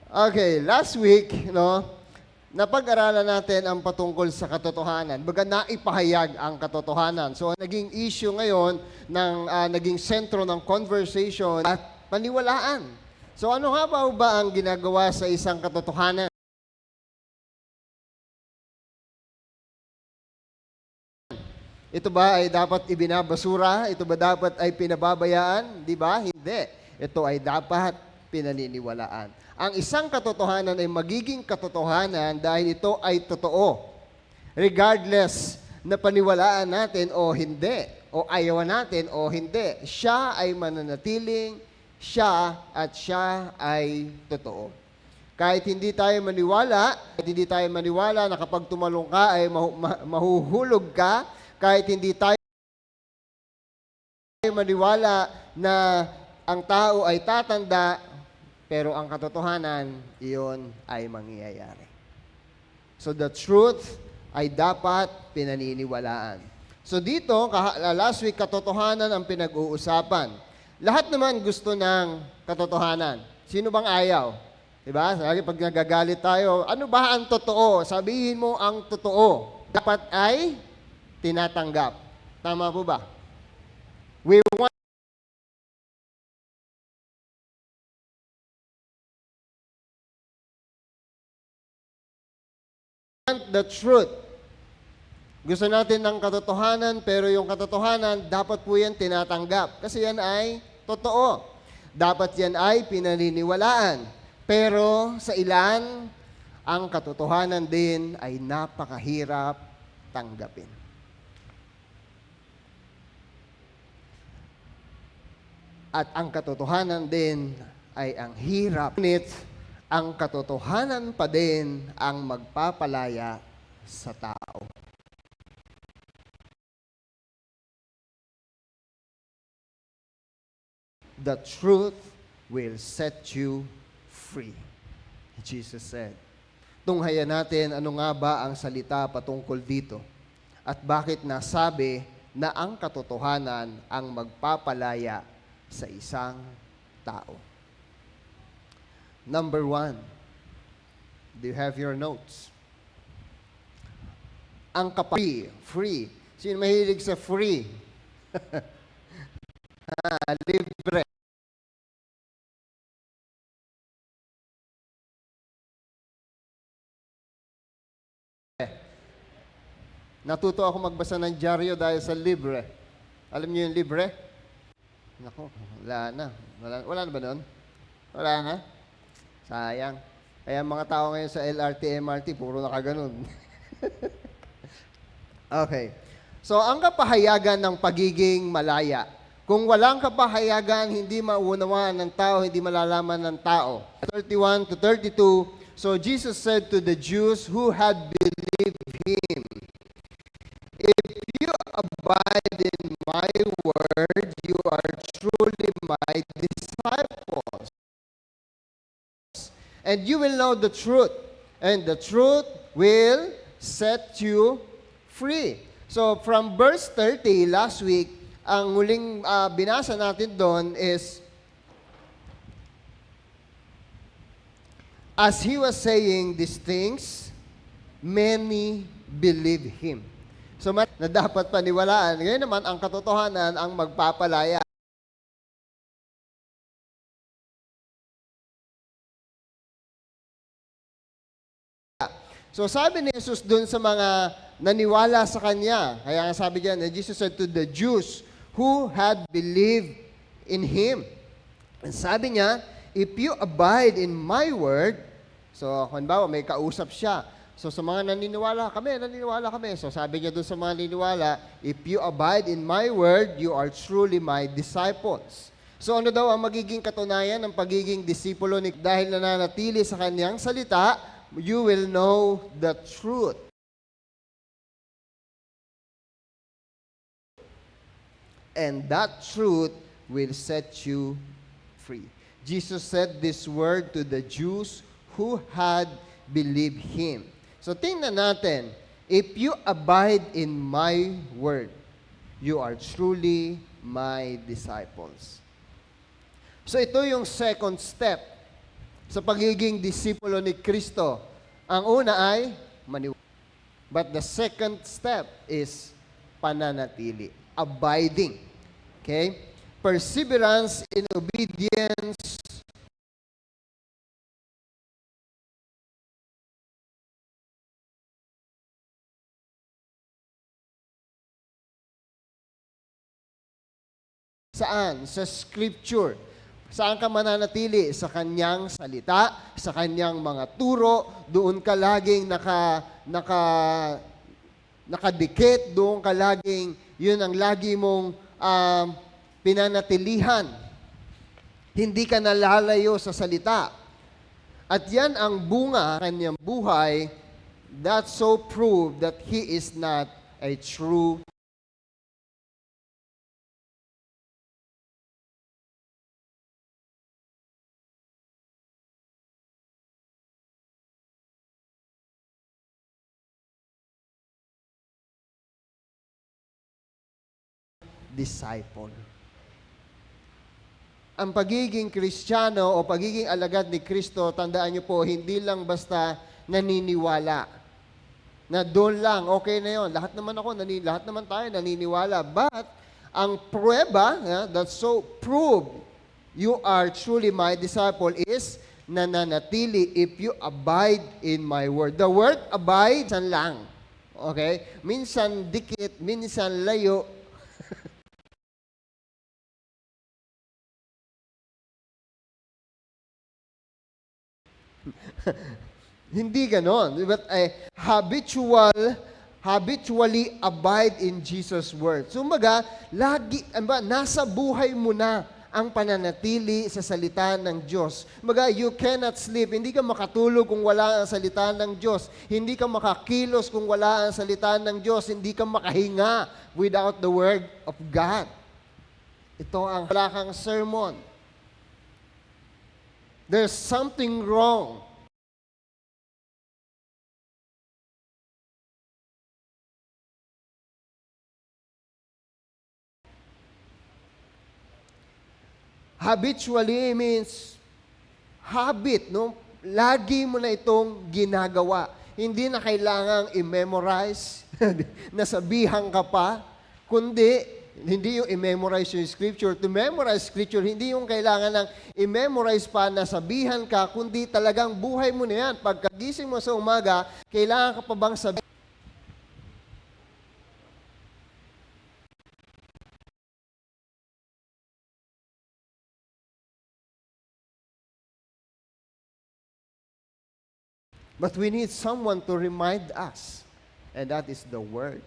Okay, last week, napag-aralan natin ang patungkol sa katotohanan. Baga naipahayag ang katotohanan. So, ang naging issue ngayon naging sentro ng conversation at paniwalaan. So, ano nga ba ang ginagawa sa isang katotohanan? Ito ba ay dapat ibinabasura? Ito ba dapat ay pinababayaan? Di ba? Hindi. Ito ay dapat pinaniniwalaan. Ang isang katotohanan ay magiging katotohanan dahil ito ay totoo. Regardless na paniwalaan natin o hindi, o ayawan natin o hindi, siya ay mananatiling, siya ay totoo. Kahit hindi tayo maniwala na kapag tumalong ka ay mahuhulog ka, kahit hindi tayo maniwala na ang tao ay tatanda, pero ang katotohanan, iyon ay mangyayari. So the truth ay dapat pinaniniwalaan. So dito, last week, katotohanan ang pinag-uusapan. Lahat naman gusto ng katotohanan. Sino bang ayaw? Diba? Lagi pag nagagalit tayo, ano ba ang totoo? Sabihin mo ang totoo. Dapat ay tinatanggap. Tama po ba? We want the truth. Gusto natin ng katotohanan, pero yung katotohanan, dapat po yan tinatanggap. Kasi yan ay totoo. Dapat yan ay pinaniniwalaan. Pero sa ilan, ang katotohanan din ay napakahirap tanggapin. At ang katotohanan din ay ang hirap. Ngunit, ang katotohanan pa din ang magpapalaya sa tao. The truth will set you free, Jesus said. Tunghayan natin ano nga ba ang salita patungkol dito at bakit nasabi na ang katotohanan ang magpapalaya sa isang tao. Number 1, do you have your notes? Ang free. Sino mahilig sa free? Libre. Natuto ako magbasa ng dyaryo dahil sa libre. Alam niyo yung libre? Nako, wala na. Wala na ba nun? Wala na? Sayang. Kaya mga tao ngayon sa LRT, MRT, puro nakaganon. Okay. So, ang kapahayagan ng pagiging malaya. Kung walang kapahayagan, hindi maunawaan ng tao, hindi malalaman ng tao. 31 to 32, so Jesus said to the Jews who had believed Him, "If you abide in my word, you are truly my disciples. And you will know the truth, and the truth will set you free." So from verse 30 last week, ang muling binasa natin doon is, as he was saying these things, many believe him. So na dapat paniwalaan. Ngayon naman, ang katotohanan ang magpapalaya. So sabi ni Jesus dun sa mga naniwala sa Kanya, kaya nga sabi diyan, and Jesus said to the Jews who had believed in Him. And sabi niya, if you abide in my word, so halimbawa may kausap siya, so sa mga naniniwala kami. So sabi niya dun sa mga naniniwala, if you abide in my word, you are truly my disciples. So ano daw ang magiging katunayan ng pagiging disipulo ni dahil nananatili sa Kanyang salita, you will know the truth. And that truth will set you free. Jesus said this word to the Jews who had believed Him. So tingnan natin, if you abide in my word, you are truly my disciples. So ito yung second step sa pagiging disipulo ni Kristo. Ang una ay maniwala. But the second step is pananatili, abiding. Okay? Perseverance in obedience saan? Sa Scripture. Saan ka mananatili? Sa kanyang salita, sa kanyang mga turo, doon ka laging nakadikit, doon ka laging, yun ang lagi mong pinanatilihan. Hindi ka nalalayo sa salita. At yan ang bunga kanyang buhay that so prove that he is not a true disciple. Ang pagiging Kristiyano o pagiging alagad ni Kristo, tandaan niyo po, hindi lang basta naniniwala. Na doon lang, okay na yon. Lahat naman tayo naniniwala. But, ang prueba, that so prove you are truly my disciple is nananatili if you abide in my word. The word abide, minsan lang. Okay? Minsan dikit, minsan layo. Hindi ganon. But habitually abide in Jesus' word. So, nasa buhay mo na ang pananatili sa salita ng Diyos. You cannot sleep. Hindi ka makatulog kung wala ang salita ng Diyos. Hindi ka makakilos kung wala ang salita ng Diyos. Hindi ka makahinga without the word of God. Ito ang wala kang sermon. There's something wrong. Habitually means habit, no? Lagi mo na itong ginagawa. Hindi na kailangang i-memorize, nasabihan ka pa, kundi hindi yung i-memorize yung scripture. To memorize scripture, hindi yung kailangan ng i-memorize pa, nasabihan ka, kundi talagang buhay mo na yan. Pagkagising mo sa umaga, kailangan ka pa bang sabihin? But we need someone to remind us, and that is the Word.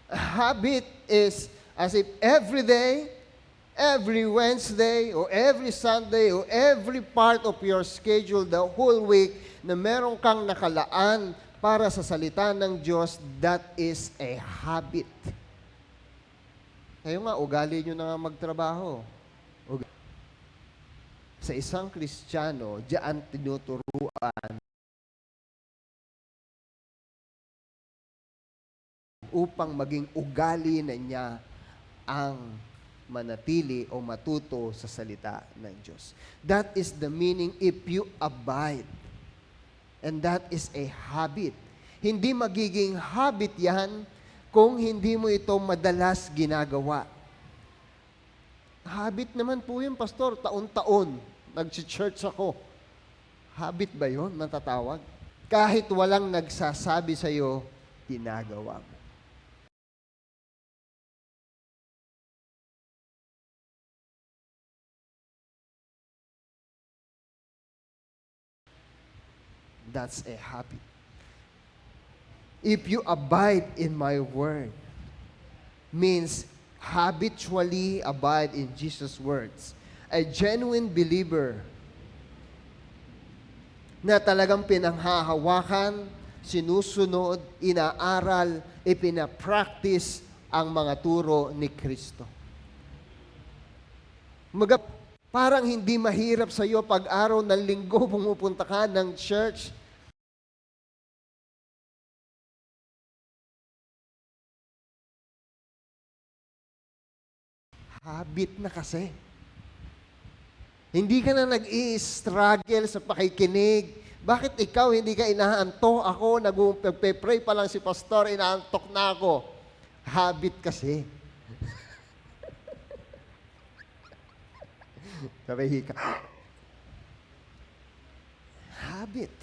A habit is as if every day, every Wednesday, or every Sunday, or every part of your schedule, the whole week, na meron kang nakalaan para sa salita ng Diyos, that is a habit. Kayo nga, ugali nyo na nga magtrabaho. Sa isang Kristiyano, diyan tinuturuan upang maging ugali na niya ang manatili o matuto sa salita ng Diyos. That is the meaning if you abide. And that is a habit. Hindi magiging habit yan kung hindi mo ito madalas ginagawa. Habit naman po yun, Pastor, taon-taon. Nag-church ako. Habit ba yun, natatawag? Kahit walang nagsasabi sa'yo, ginagawa mo. That's a habit. If you abide in my word, means habitually abide in Jesus' words. A genuine believer na talagang pinanghahawakan, sinusunod, inaaral, ipinapractice ang mga turo ni Kristo. Parang hindi mahirap sa iyo pag araw ng linggo pumupunta ka ng church. Habit na kasi. Hindi ka na nag-i-struggle sa pakikinig. Bakit ikaw hindi ka inaantok? Ako, nag-pray pa lang si pastor, inaantok na ako. Habit kasi. Sabi ka. Habit.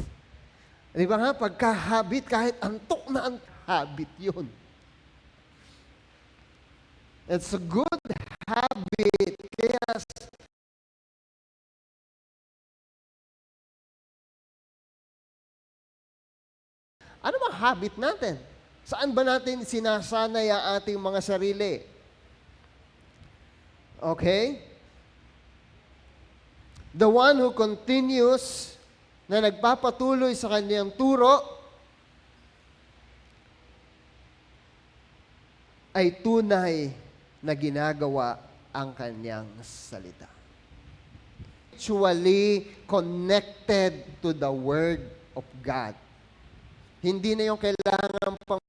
Di ba nga, pagka-habit, kahit antok na habit yun. It's a good habit. Kaya ano bang habit natin? Saan ba natin sinasanay ang ating mga sarili? Okay? The one who continues na nagpapatuloy sa kanyang turo ay tunay na ginagawa ang kanyang salita. Actually connected to the Word of God. Hindi na yung kailangan pang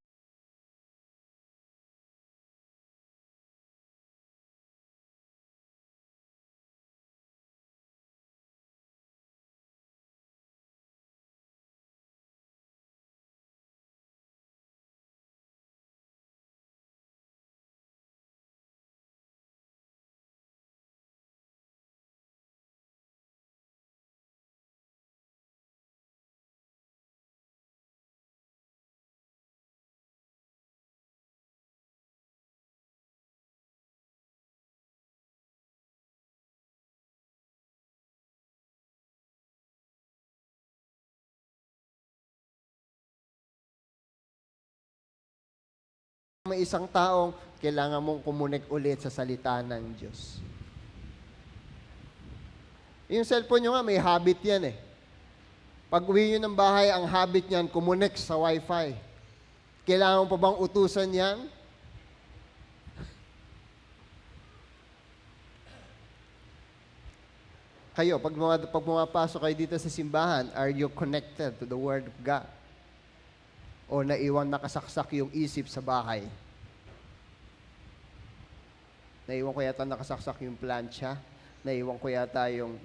may isang taong kailangan mong kumunik ulit sa salita ng Diyos. Yung cellphone nyo nga, may habit yan eh. Pag uwi nyo ng bahay, ang habit niyan, kumunik sa Wi-Fi. Kailangan mo pa bang utusan yan? Kayo, pag pumapasok kayo dito sa simbahan, are you connected to the Word of God? O naiwan nakasaksak yung isip sa bahay? Naiwan ko yata nakasaksak yung plancha. Naiwan ko yata yung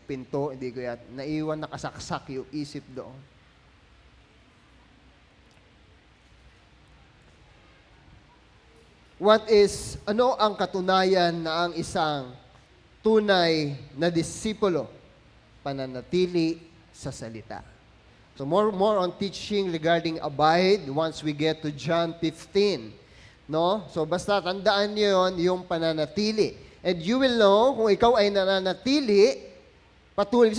pinto. Hindi ko yata. Naiwan nakasaksak yung isip doon. Ano ang katunayan na ang isang tunay na disipulo? Pananatili sa salita. So more on teaching regarding abide once we get to John 15. No? So basta tandaan niyo yon, yung pananatili. And you will know kung ikaw ay nananatili, patuloy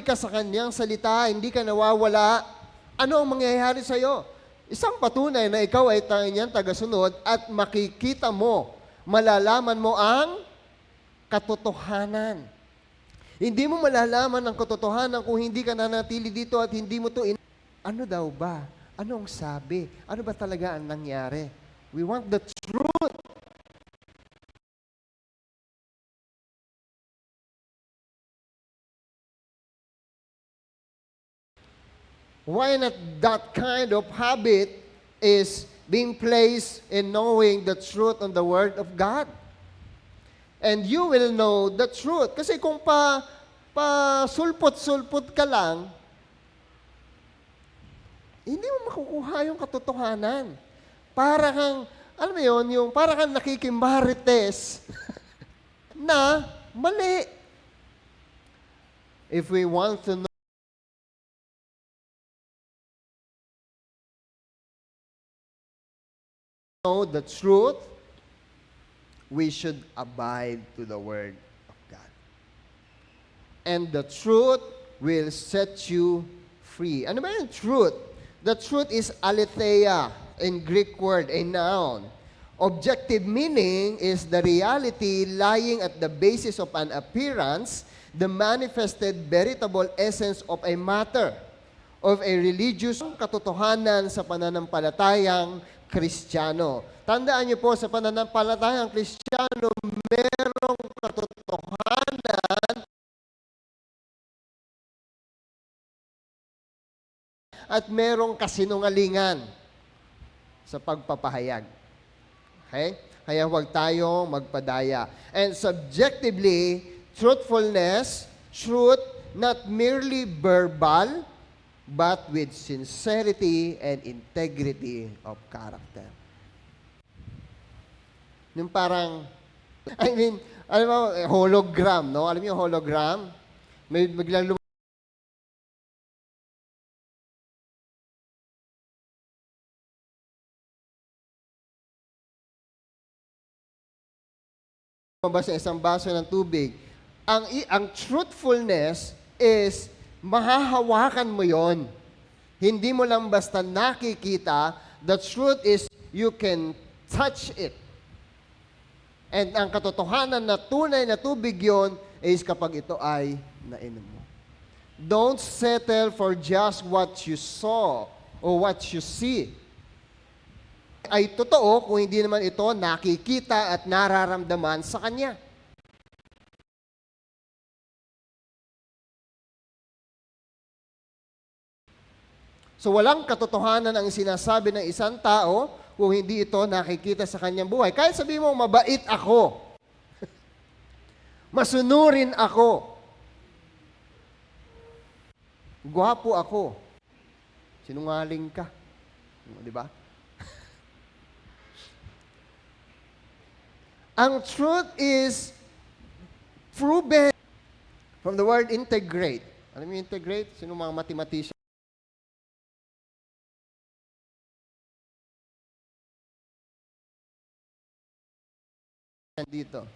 ka sa kanyang salita, hindi ka nawawala, ano ang mangyayari sa iyo? Isang patunay na ikaw ay kanyang tagasunod at makikita mo, malalaman mo ang katotohanan. Hindi mo malalaman ang katotohanan kung hindi ka nanatili dito at hindi mo ano daw ba? Ano ang sabi? Ano ba talaga ang nangyari? We want the truth. Why not that kind of habit is being placed in knowing the truth on the Word of God? And you will know the truth. Kasi kung sulpot-sulpot ka lang, hindi mo makukuha yung katotohanan. Para kang, alam mo yun, para kang nakikimarites na mali. If we want to know the truth, we should abide to the Word of God. And the truth will set you free. Ano ba yung truth? The truth is aletheia, in Greek word, a noun. Objective meaning is the reality lying at the basis of an appearance, the manifested veritable essence of a matter, of a religious katotohanan sa pananampalatayang Kristiyano. Tandaan niyo po, sa pananampalatayang Kristiyano, merong katotohanan at merong kasinungalingan sa pagpapahayag. Okay? Kaya huwag tayong magpadaya. And subjectively, Truthfulness, truth, not merely verbal, but with sincerity and integrity of character. Yung parang, alam mo, hologram, no? Alam mo yung hologram? May biglang lumabas sa isang baso ng tubig. Ang truthfulness is mahahawakan mo yon. Hindi mo lang basta nakikita. The truth is you can touch it. And ang katotohanan na tunay na tubig yon is kapag ito ay nainom mo. Don't settle for just what you saw or what you see. Ay totoo kung hindi naman ito nakikita at nararamdaman sa Kanya. So walang katotohanan ang sinasabi ng isang tao kung hindi ito nakikita sa kanyang buhay. Kahit sabihin mo, mabait ako, masunurin ako, gwapo ako, sinungaling ka. Di ba? Ang truth is proven from the word integrate. Alam mo yung integrate? Sino mga mathematician? Dito.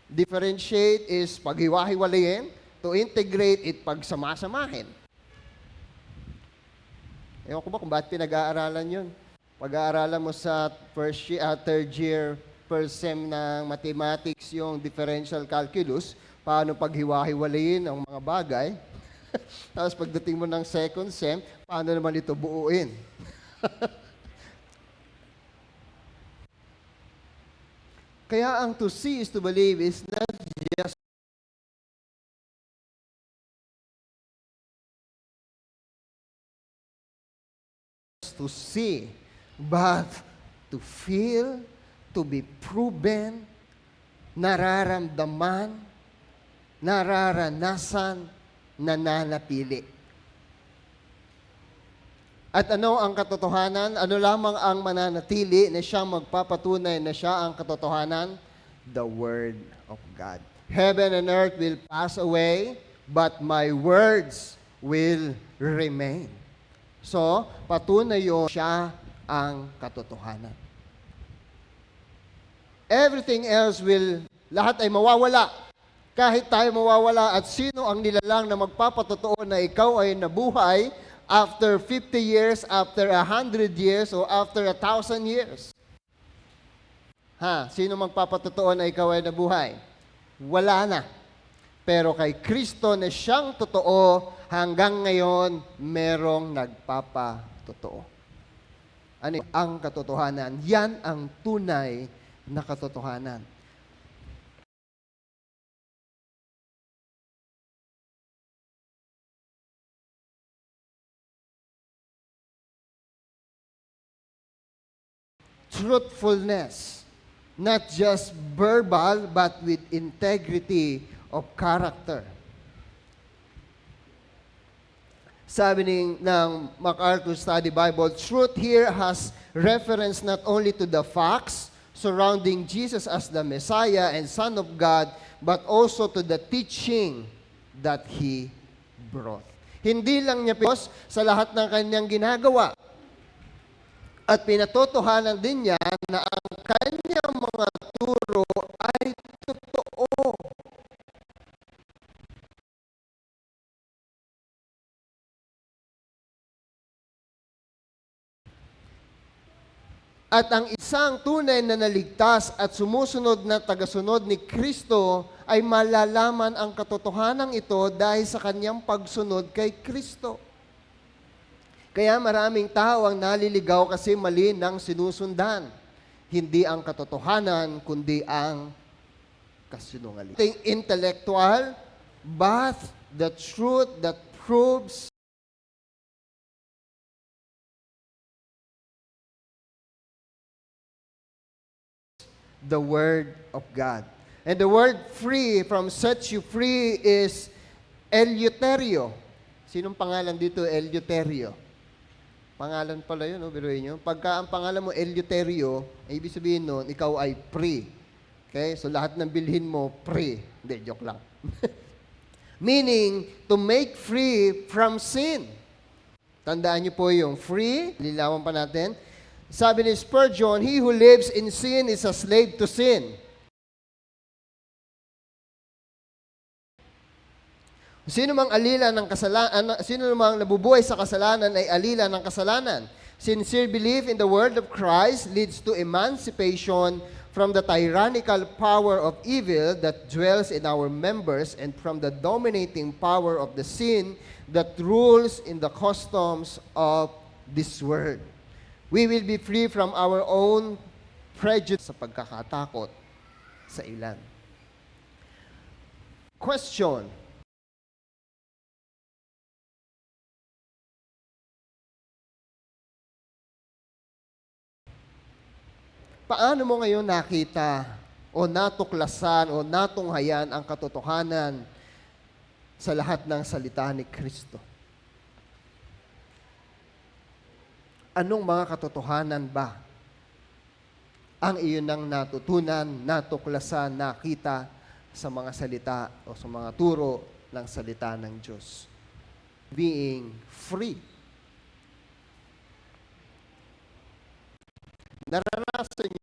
Differentiate is paghiwa-hiwalayin. To integrate it pagsamasamahin. Ewan ko ba kung bakit pinag-aaralan yun? Pag-aaralan mo sa third year, first sem ng mathematics, yung differential calculus, paano paghiwa-hiwalayin ang mga bagay. Tapos pagdating mo ng second sem, paano naman ito buuin? Kaya ang to see is to believe is not just to see, but to feel, to be proven, nararamdaman, nararanasan, nananatili. At ano ang katotohanan? Ano lamang ang mananatili na siyang magpapatunay na siya ang katotohanan? The Word of God. Heaven and earth will pass away, but my words will remain. So, patunay yun, siya ang katotohanan. Everything else lahat ay mawawala. Kahit tayo mawawala at sino ang nilalang na magpapatotoo na ikaw ay nabuhay after 50 years, after 100 years, o after 1,000 years? Sino magpapatotoo na ikaw ay nabuhay? Wala na. Pero kay Kristo na siyang totoo, hanggang ngayon, merong nagpapatotoo. Ano ang katotohanan? Yan ang tunay na katotohanan. Truthfulness, not just verbal, but with integrity of character. Sabi ng MacArthur Study Bible, truth here has reference not only to the facts surrounding Jesus as the Messiah and Son of God, but also to the teaching that He brought. Hindi lang niya sa lahat ng kanyang ginagawa. At pinatotohanan din niya na ang kanyang mga turo ay totoo. At ang isang tunay na naligtas at sumusunod na tagasunod ni Kristo ay malalaman ang katotohanan ito dahil sa kanyang pagsunod kay Kristo. Kaya maraming tao ang naliligaw kasi mali ng sinusundan. Hindi ang katotohanan, kundi ang kasinungalingan. Intellectual, but the truth that proves the Word of God. And the word free, from set you free, is Eleuterio. Sinong pangalan dito, Eleuterio? Pangalan pala yun, no? Biruin nyo. Pagka ang pangalan mo Eleuterio, ay ibig sabihin nun, ikaw ay free. Okay? So lahat ng bilhin mo, free. Hindi, joke lang. Meaning, to make free from sin. Tandaan niyo po yung free. Lilawan pa natin. Sabi ni Spurgeon, he who lives in sin is a slave to sin. Sino mang alila ng kasalanan, sino mang nabubuhay sa kasalanan ay alila ng kasalanan. Sincere belief in the word of Christ leads to emancipation from the tyrannical power of evil that dwells in our members and from the dominating power of the sin that rules in the customs of this world. We will be free from our own prejudice sa pagkakatakot sa ilan. Question. Paano mo ngayon nakita o natuklasan o natunghayan ang katotohanan sa lahat ng salita ni Kristo? Anong mga katotohanan ba ang iyon nang natutunan, natuklasan, nakita sa mga salita o sa mga turo ng salita ng Diyos? Being free. Naranasan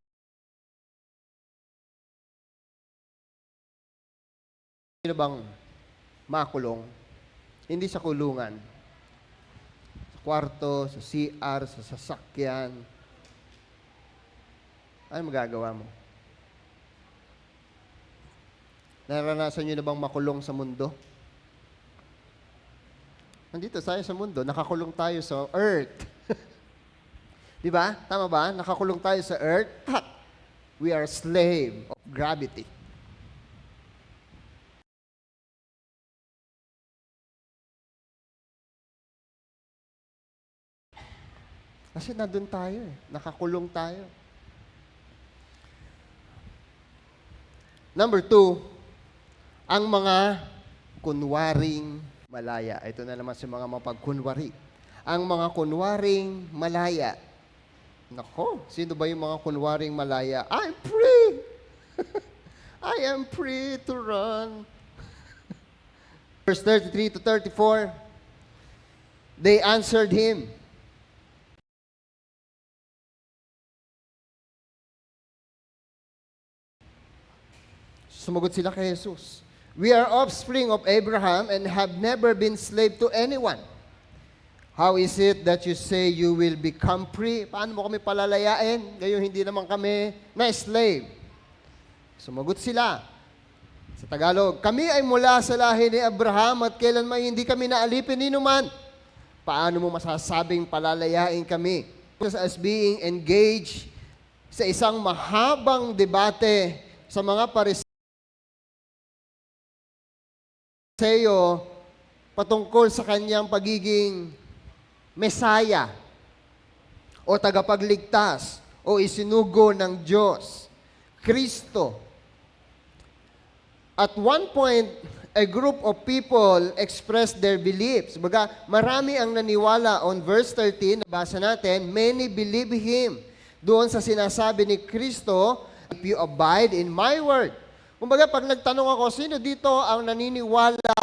niyo bang makulong? Hindi sa kulungan. Sa kwarto, sa CR, sa sasakyan. Ano magagawa mo? Naranasan niyo na bang makulong sa mundo? Nandito tayo sa mundo, nakakulong tayo sa earth. Di ba? Tama ba? Nakakulong tayo sa earth. We are slave of gravity. Kasi nandun tayo eh. Nakakulong tayo. Number 2, ang mga kunwaring malaya. Ito na naman si mga mapagkunwari. Ang mga kunwaring malaya. Nako, sino ba yung mga kunwaring malaya? I'm free! I am free to run. Verse 33 to 34, they answered him. Sumagot sila kay Jesus. We are offspring of Abraham and have never been slave to anyone. How is it that you say you will become free? Paano mo kami palalayain? Ngayon hindi naman kami na slave. Sumagot sila. Sa Tagalog, kami ay mula sa lahi ni Abraham at kailanman hindi kami naalipin ni numan. Paano mo masasabing palalayain kami? As being engaged sa isang mahabang debate sa mga Pariseo patungkol sa kanyang pagiging Mesaya o tagapagligtas o isinugo ng Diyos, Kristo. At one point, a group of people expressed their beliefs. Baga, marami ang naniwala. On verse 13, nabasa natin, many believe Him. Doon sa sinasabi ni Kristo, if you abide in my word. Kumbaga, pag nagtanong ako, sino dito ang naniniwala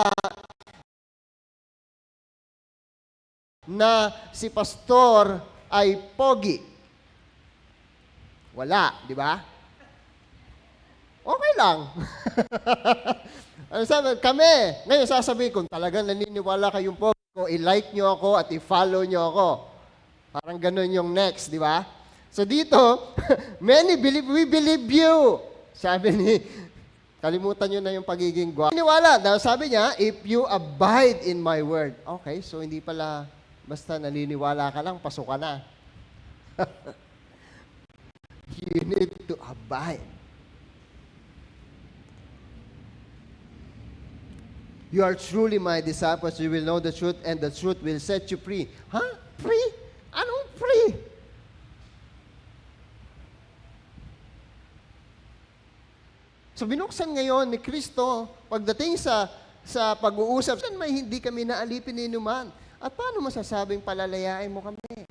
na si pastor ay pogi? Wala, di ba? Okay lang. Ano sabi? Kami, ngayon sasabihin, kung talagang naniniwala kayong pogi ko, i-like nyo ako at i-follow nyo ako. Parang ganun yung next, di ba? So dito, many believe, we believe you. Sabi ni, kalimutan nyo na yung pagiging gwapo. Naniniwala, sabi niya, if you abide in my word. Okay, so hindi pala basta naniniwala ka lang, pasok ka na. You need to abide. You are truly my disciples. You will know the truth, and the truth will set you free. Huh? Free? Anong free? So binuksan ngayon ni Kristo pagdating sa pag-uusap, saan may hindi kami naalipin ni inuman? At paano masasabing palalayain mo kami?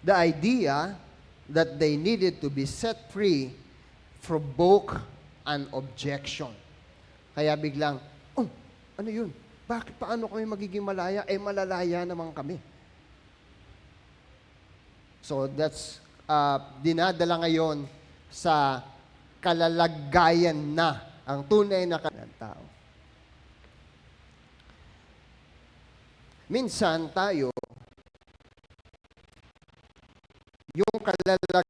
The idea that they needed to be set free provoked an objection. Kaya biglang, oh, ano yun? Bakit, paano kami magiging malaya? Malalaya naman kami. So that's dinadala ngayon sa kalalagayan na ang tunay na ng tao. Minsan tayo, yung kalalagayan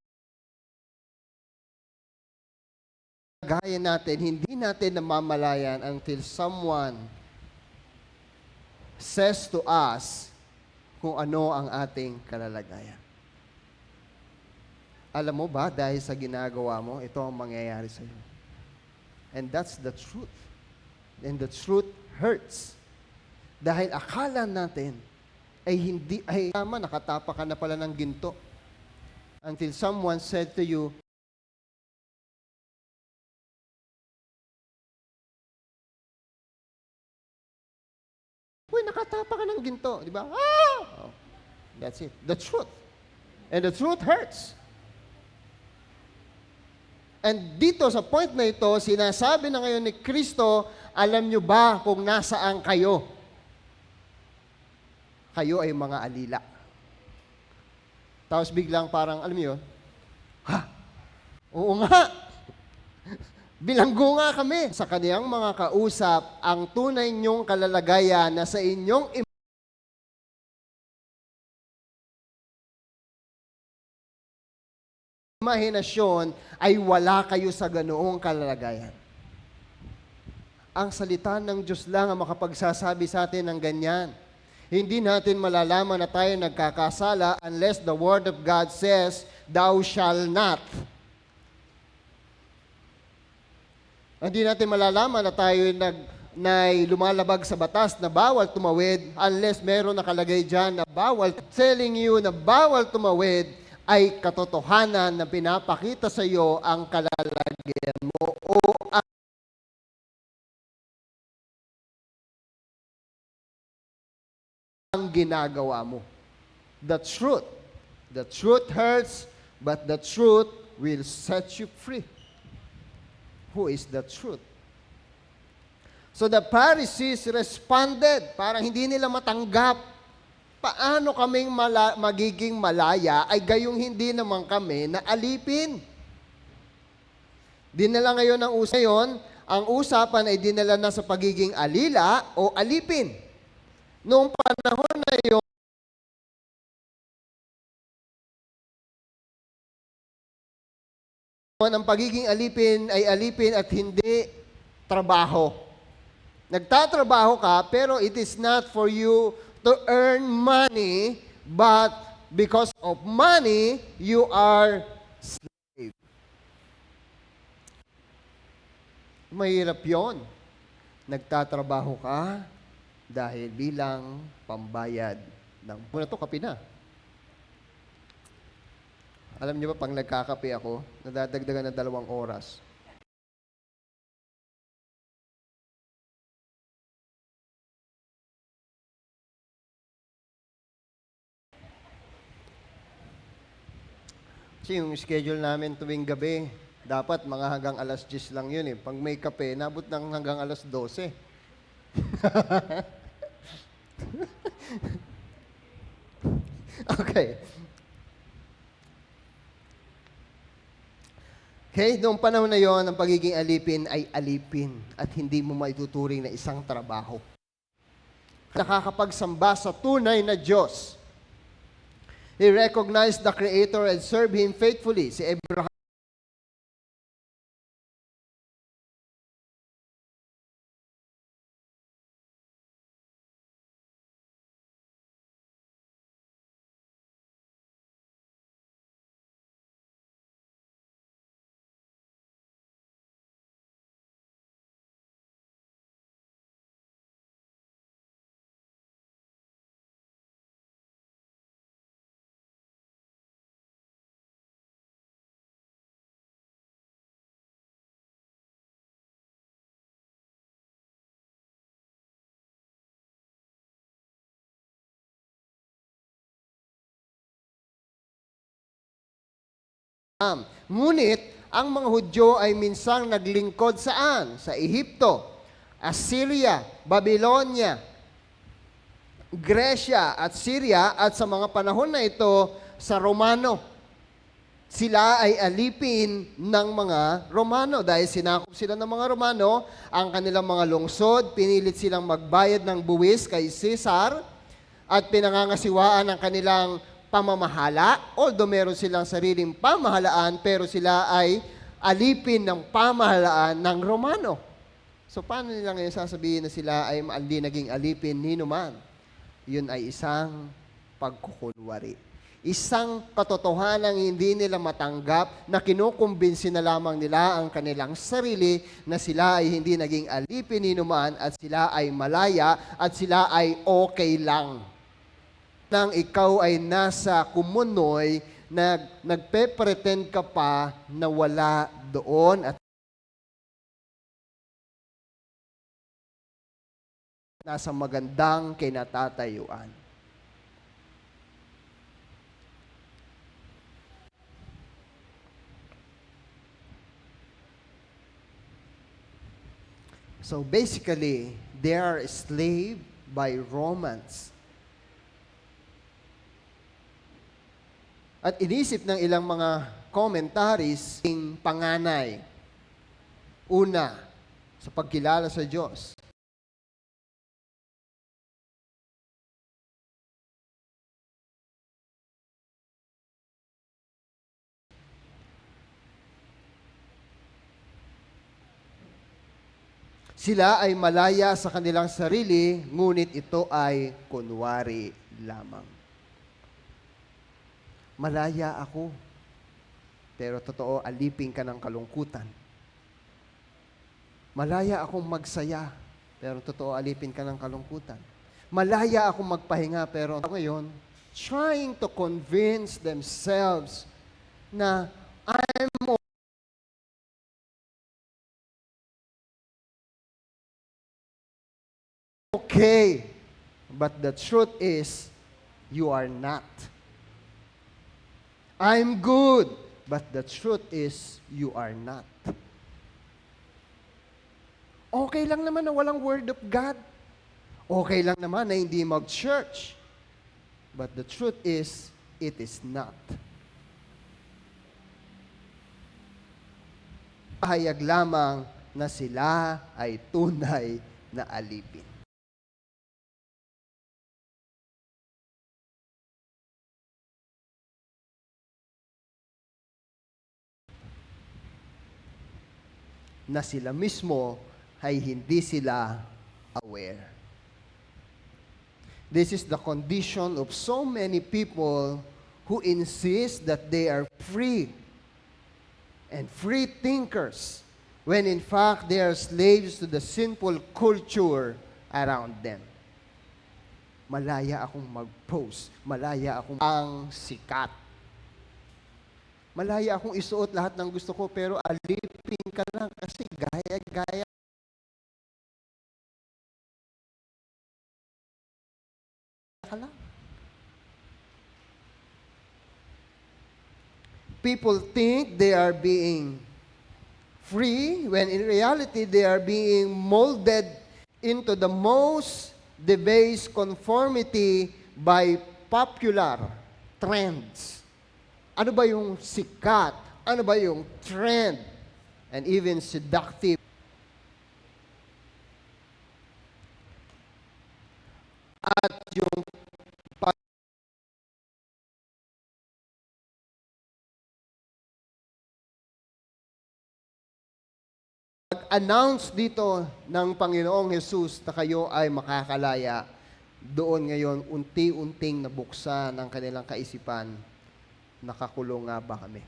natin, hindi natin namamalayan until someone says to us kung ano ang ating kalalagayan. Alam mo ba, dahil sa ginagawa mo, ito ang mangyayari sa iyo. And that's the truth. And the truth hurts. Dahil akala natin ay tama, nakatapa ka na pala ng ginto. Until someone said to you, uy, nakatapa ka ng ginto. Di ba? Ah! Oh, that's it. The truth. And the truth hurts. And dito sa point na ito, sinasabi na ngayon ni Kristo, alam nyo ba kung nasaan kayo? Kayo ay mga alila. Tapos biglang parang, alam niyo yun? Ha? Oo nga. Bilanggo nga kami. Sa kaniyang mga kausap, ang tunay niyong kalalagayan na sa inyong imahinasyon ay wala kayo sa ganoong kalalagayan. Ang salita ng Diyos lang ang makapagsasabi sa atin ng ganyan. Hindi natin malalaman na tayo nagkakasala unless the Word of God says, thou shall not. Hindi natin malalaman na tayo lumalabag sa batas na bawal tumawid unless meron nakalagay dyan na bawal. Telling you na bawal tumawid ay katotohanan na pinapakita sa iyo ang kalalagayan mo o ang ginagawa mo. The truth hurts, but the truth will set you free. Who is the truth? So the Pharisees responded, parang hindi nila matanggap. Paano kaming magiging malaya ay gayong hindi naman kami na alipin? Dinala ngayon ang usapan, ang usapan ay dinala na sa pagiging alila o alipin. Noong panahon na yun, ang pagiging alipin ay alipin at hindi trabaho. Nagtatrabaho ka, pero it is not for you to earn money, but because of money, you are slave. Mahirap yun. Nagtatrabaho ka dahil bilang pambayad ng... Muna to, kape na. Alam niyo ba, pang nagkakape ako, nadadagdagan ng 2 oras. Kasi yung schedule namin tuwing gabi, dapat mga hanggang alas 10 lang yun eh. Pag may kape, nabot ng hanggang alas 12. Okay. Okay, noong panahon na yon, ang pagiging alipin ay alipin at hindi mo maituturing na isang trabaho. Nakakapagsamba sa tunay na Diyos. He recognized the Creator and served Him faithfully. Si Abraham Ngunit, ang mga Hudyo ay minsang naglingkod saan? Sa Ehipto, Assyria, Babylonia, Gresya at Syria, at sa mga panahon na ito, sa Romano. Sila ay alipin ng mga Romano dahil sinakop sila ng mga Romano ang kanilang mga lungsod, pinilit silang magbayad ng buwis kay Caesar at pinangangasiwaan ang kanilang pamamahala. Although meron silang sariling pamahalaan, pero sila ay alipin ng pamahalaan ng Romano. So paano nila ngayon sasabihin na sila ay hindi naging alipin ni numan? Yun ay isang pagkukunwari. Isang katotohanan hindi nila matanggap na kinukumbinsi na lamang nila ang kanilang sarili na sila ay hindi naging alipin ni numan at sila ay malaya at sila ay okay lang. Nang ikaw ay nasa kumunoy, nagpe-pretend ka pa na wala doon at nasa magandang kinatatayuan. So basically, they are enslaved by Romans. At inisip ng ilang mga commentaries, yung panganay. Una, sa pagkilala sa Diyos. Sila ay malaya sa kanilang sarili, ngunit ito ay kunwari lamang. Malaya ako, pero totoo, alipin ka ng kalungkutan. Malaya akong magsaya, pero totoo, alipin ka ng kalungkutan. Malaya akong magpahinga, pero ngayon, trying to convince themselves na I'm okay. But the truth is, you are not. I'm good. But the truth is, you are not. Okay lang naman na walang Word of God. Okay lang naman na hindi mag-church. But the truth is, it is not. Pahayag lamang na sila ay tunay na alipin. Na sila mismo ay hindi sila aware. This is the condition of so many people who insist that they are free and free thinkers when in fact they are slaves to the sinful culture around them. Malaya akong mag-post, malaya akong ang sikat. Malaya akong isuot lahat ng gusto ko, pero alipin ka lang kasi gaya-gaya ka lang. People think they are being free when in reality they are being molded into the most debased conformity by popular trends. Ano ba yung sikat? Ano ba yung trend? And even seductive. At yung pag-announce dito ng Panginoong Jesus na kayo ay makakalaya, doon ngayon unti-unting nabuksan ang kanilang kaisipan. Nakakulong nga ba kami?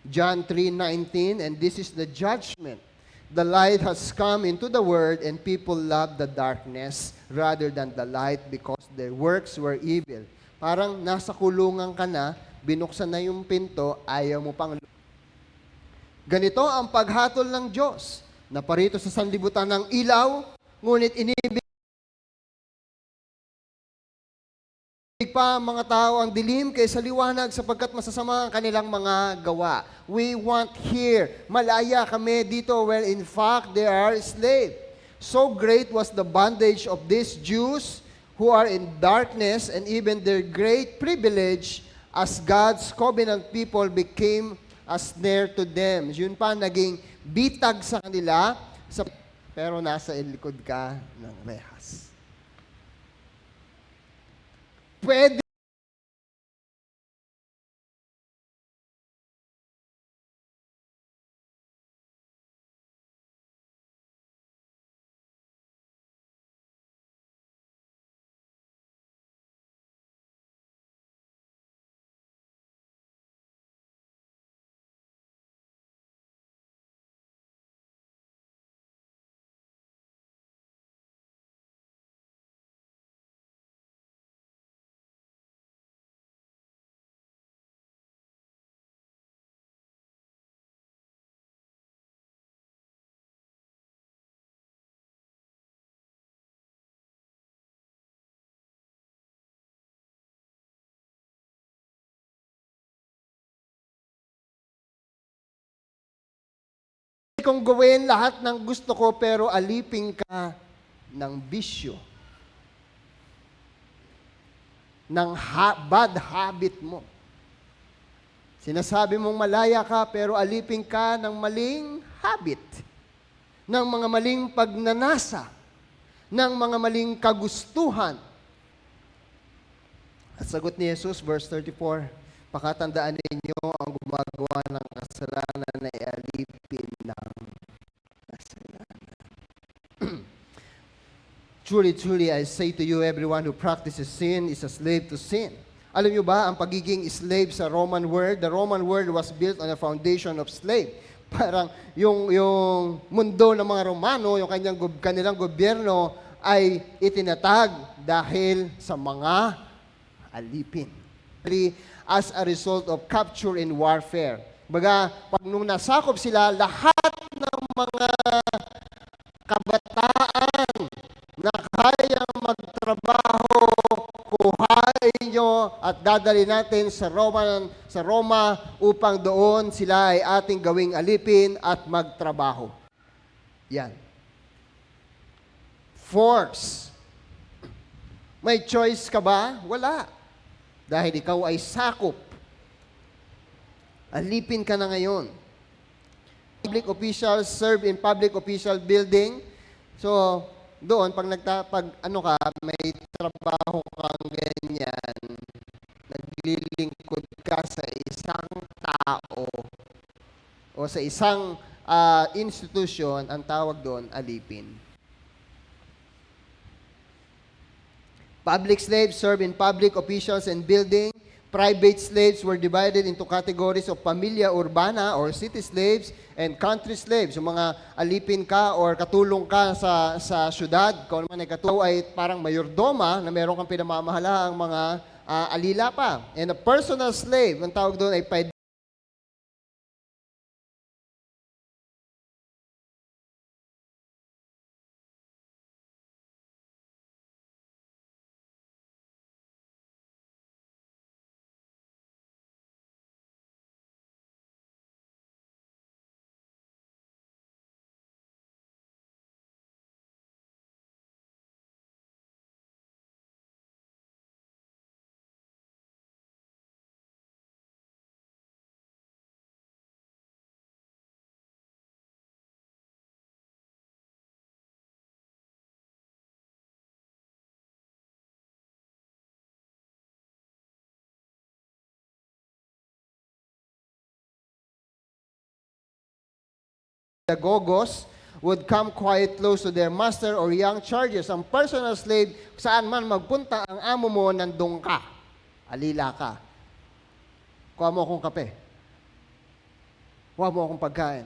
John 3:19, and this is the judgment. The light has come into the world, and people love the darkness rather than the light because their works were evil. Parang nasa kulungan ka na, binuksan na yung pinto, ayaw mo pang. Ganito ang paghatol ng Diyos, na parito sa sanlibutan ng ilaw, ngunit inibig pa ang mga tao ang dilim kaysa liwanag sapagkat masasama ang kanilang mga gawa. We want here, malaya kami dito where in fact they are slave. So great was the bondage of these Jews who are in darkness, and even their great privilege as God's covenant people became a snare to them. Yun pa, naging bitag sa kanila, pero nasa likod ka ng rehas. Pwede kong gawin lahat ng gusto ko pero alipin ka ng bisyo, ng bad habit mo. Sinasabi mong malaya ka pero alipin ka ng maling habit, ng mga maling pagnanasa, ng mga maling kagustuhan. At sagot ni Jesus, verse 34, pakatandaan ninyo ang gumagawa ng kasalanan na alipin ng kasalanan. Truly, truly, I say to you, everyone who practices sin is a slave to sin. Alam niyo ba, ang pagiging slave sa Roman world, the Roman world was built on a foundation of slave. Parang yung mundo ng mga Romano, yung kanilang gobyerno ay itinatag dahil sa mga alipin. As a result of capture in warfare. Baga, pag nung nasakop sila, lahat ng mga kabataan na kayang magtrabaho, kuhain nyo at dadali natin sa Roma upang doon sila ay ating gawing alipin at magtrabaho. Yan. Force. May choice ka ba? Wala. Dahil ikaw ay sakop. Alipin ka na ngayon. Public officials serve in public official building. So, doon, pag may trabaho kang ganyan, naglilingkod ka sa isang tao o sa isang institution, ang tawag doon, alipin. Public slaves serve in public officials and building. Private slaves were divided into categories of pamilya urbana or city slaves and country slaves. Yung mga alipin ka or katulong ka sa syudad, kung naman ay katulong ay parang mayordoma na meron kang pinamamahala ang mga alila pa. And a personal slave, ang tawag doon ay pedagogos would come quite close to their master or young charges. Ang personal slave, saan man magpunta, ang amo mo, nandun ka. Alila ka. Kuha mo akong kape. Kuha mo akong pagkain.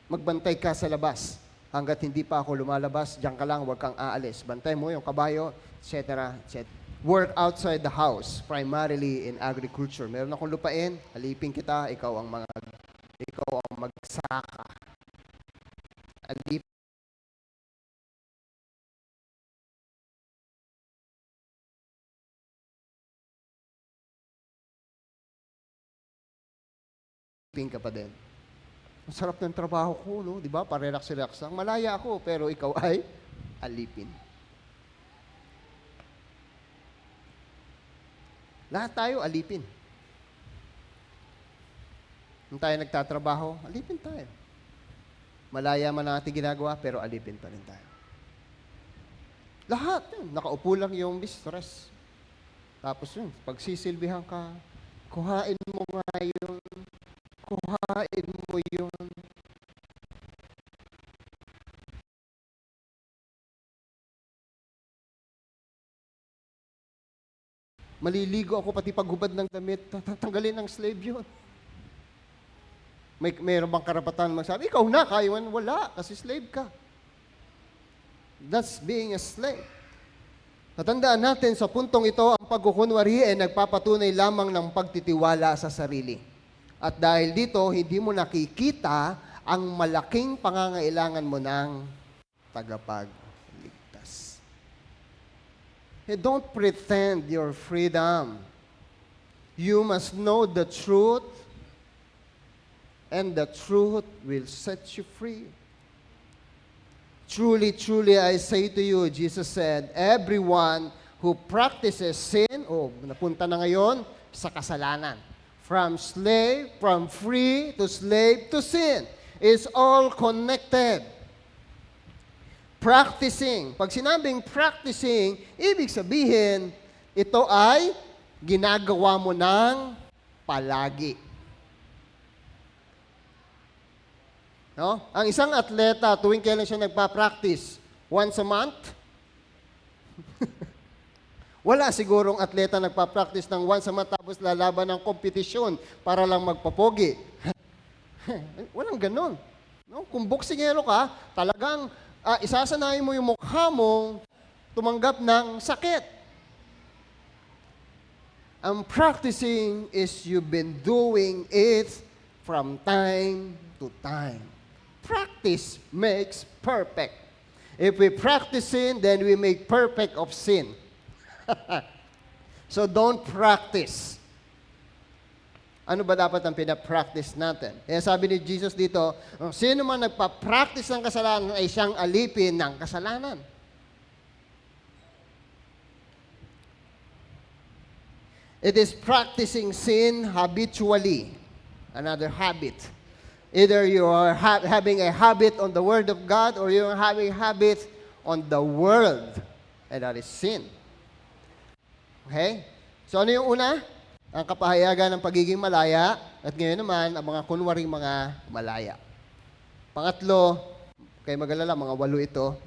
Magbantay ka sa labas. Hanggat hindi pa ako lumalabas, diyan ka lang, huwag kang aalis. Bantay mo yung kabayo, etc. etc. Work outside the house, primarily in agriculture. Meron akong lupain, alipin kita, ikaw ang magsaka. Alipin alipin ka pa din. Ang sarap ng trabaho ko, no? Di ba? Parelax-relax lang. Malaya ako, pero ikaw ay alipin. Lahat tayo alipin. Kung tayo nagtatrabaho, alipin tayo. Malaya man ang ating ginagawa, pero alipin pa rin tayo. Lahat yun. Nakaupo lang yung mistress. Tapos yun, pagsisilbihan ka, kuhain mo yun. Maliligo ako pati paghubad ng damit, tatanggalin ng slave yun. Mayroon bang karapatan magsabi, ikaw na, kaya mo? Wala, kasi slave ka. That's being a slave. Natandaan natin sa puntong ito, ang pagkukunwari ay nagpapatunay lamang ng pagtitiwala sa sarili. At dahil dito, hindi mo nakikita ang malaking pangangailangan mo ng tagapagligtas. Hey, don't pretend your freedom. You must know the truth, and the truth will set you free. Truly, truly, I say to you, Jesus said, everyone who practices sin, napunta na ngayon sa kasalanan. From free to slave to sin, is all connected. Practicing. Pag sinabing practicing, ibig sabihin, ito ay ginagawa mo ng palagi. No? Ang isang atleta, tuwing kailan siya nagpa-practice? Once a month? Wala sigurong atleta nagpa-practice ng once a month tapos lalaban ng kompetisyon para lang magpapogi. Walang ganun. No? Kung boksingero ka, talagang isasanayin mo yung mukha mo tumanggap ng sakit. Ang practicing is you've been doing it from time to time. Practice makes perfect. If we practice sin, then we make perfect of sin. So don't practice. Ano ba dapat ang pinapractice natin? Kaya sabi ni Jesus dito, sino man nagpa-practice ng kasalanan ay siyang alipin ng kasalanan. It is practicing sin habitually. Another habit. Either you are having a habit on the Word of God or you are having a habit on the world. And that is sin. Okay? So ano yung una? Ang kapahayagan ng pagiging malaya. At ngayon naman, ang mga kunwaring mga malaya. Pangatlo, kayo mag-alala, mga 8 ito.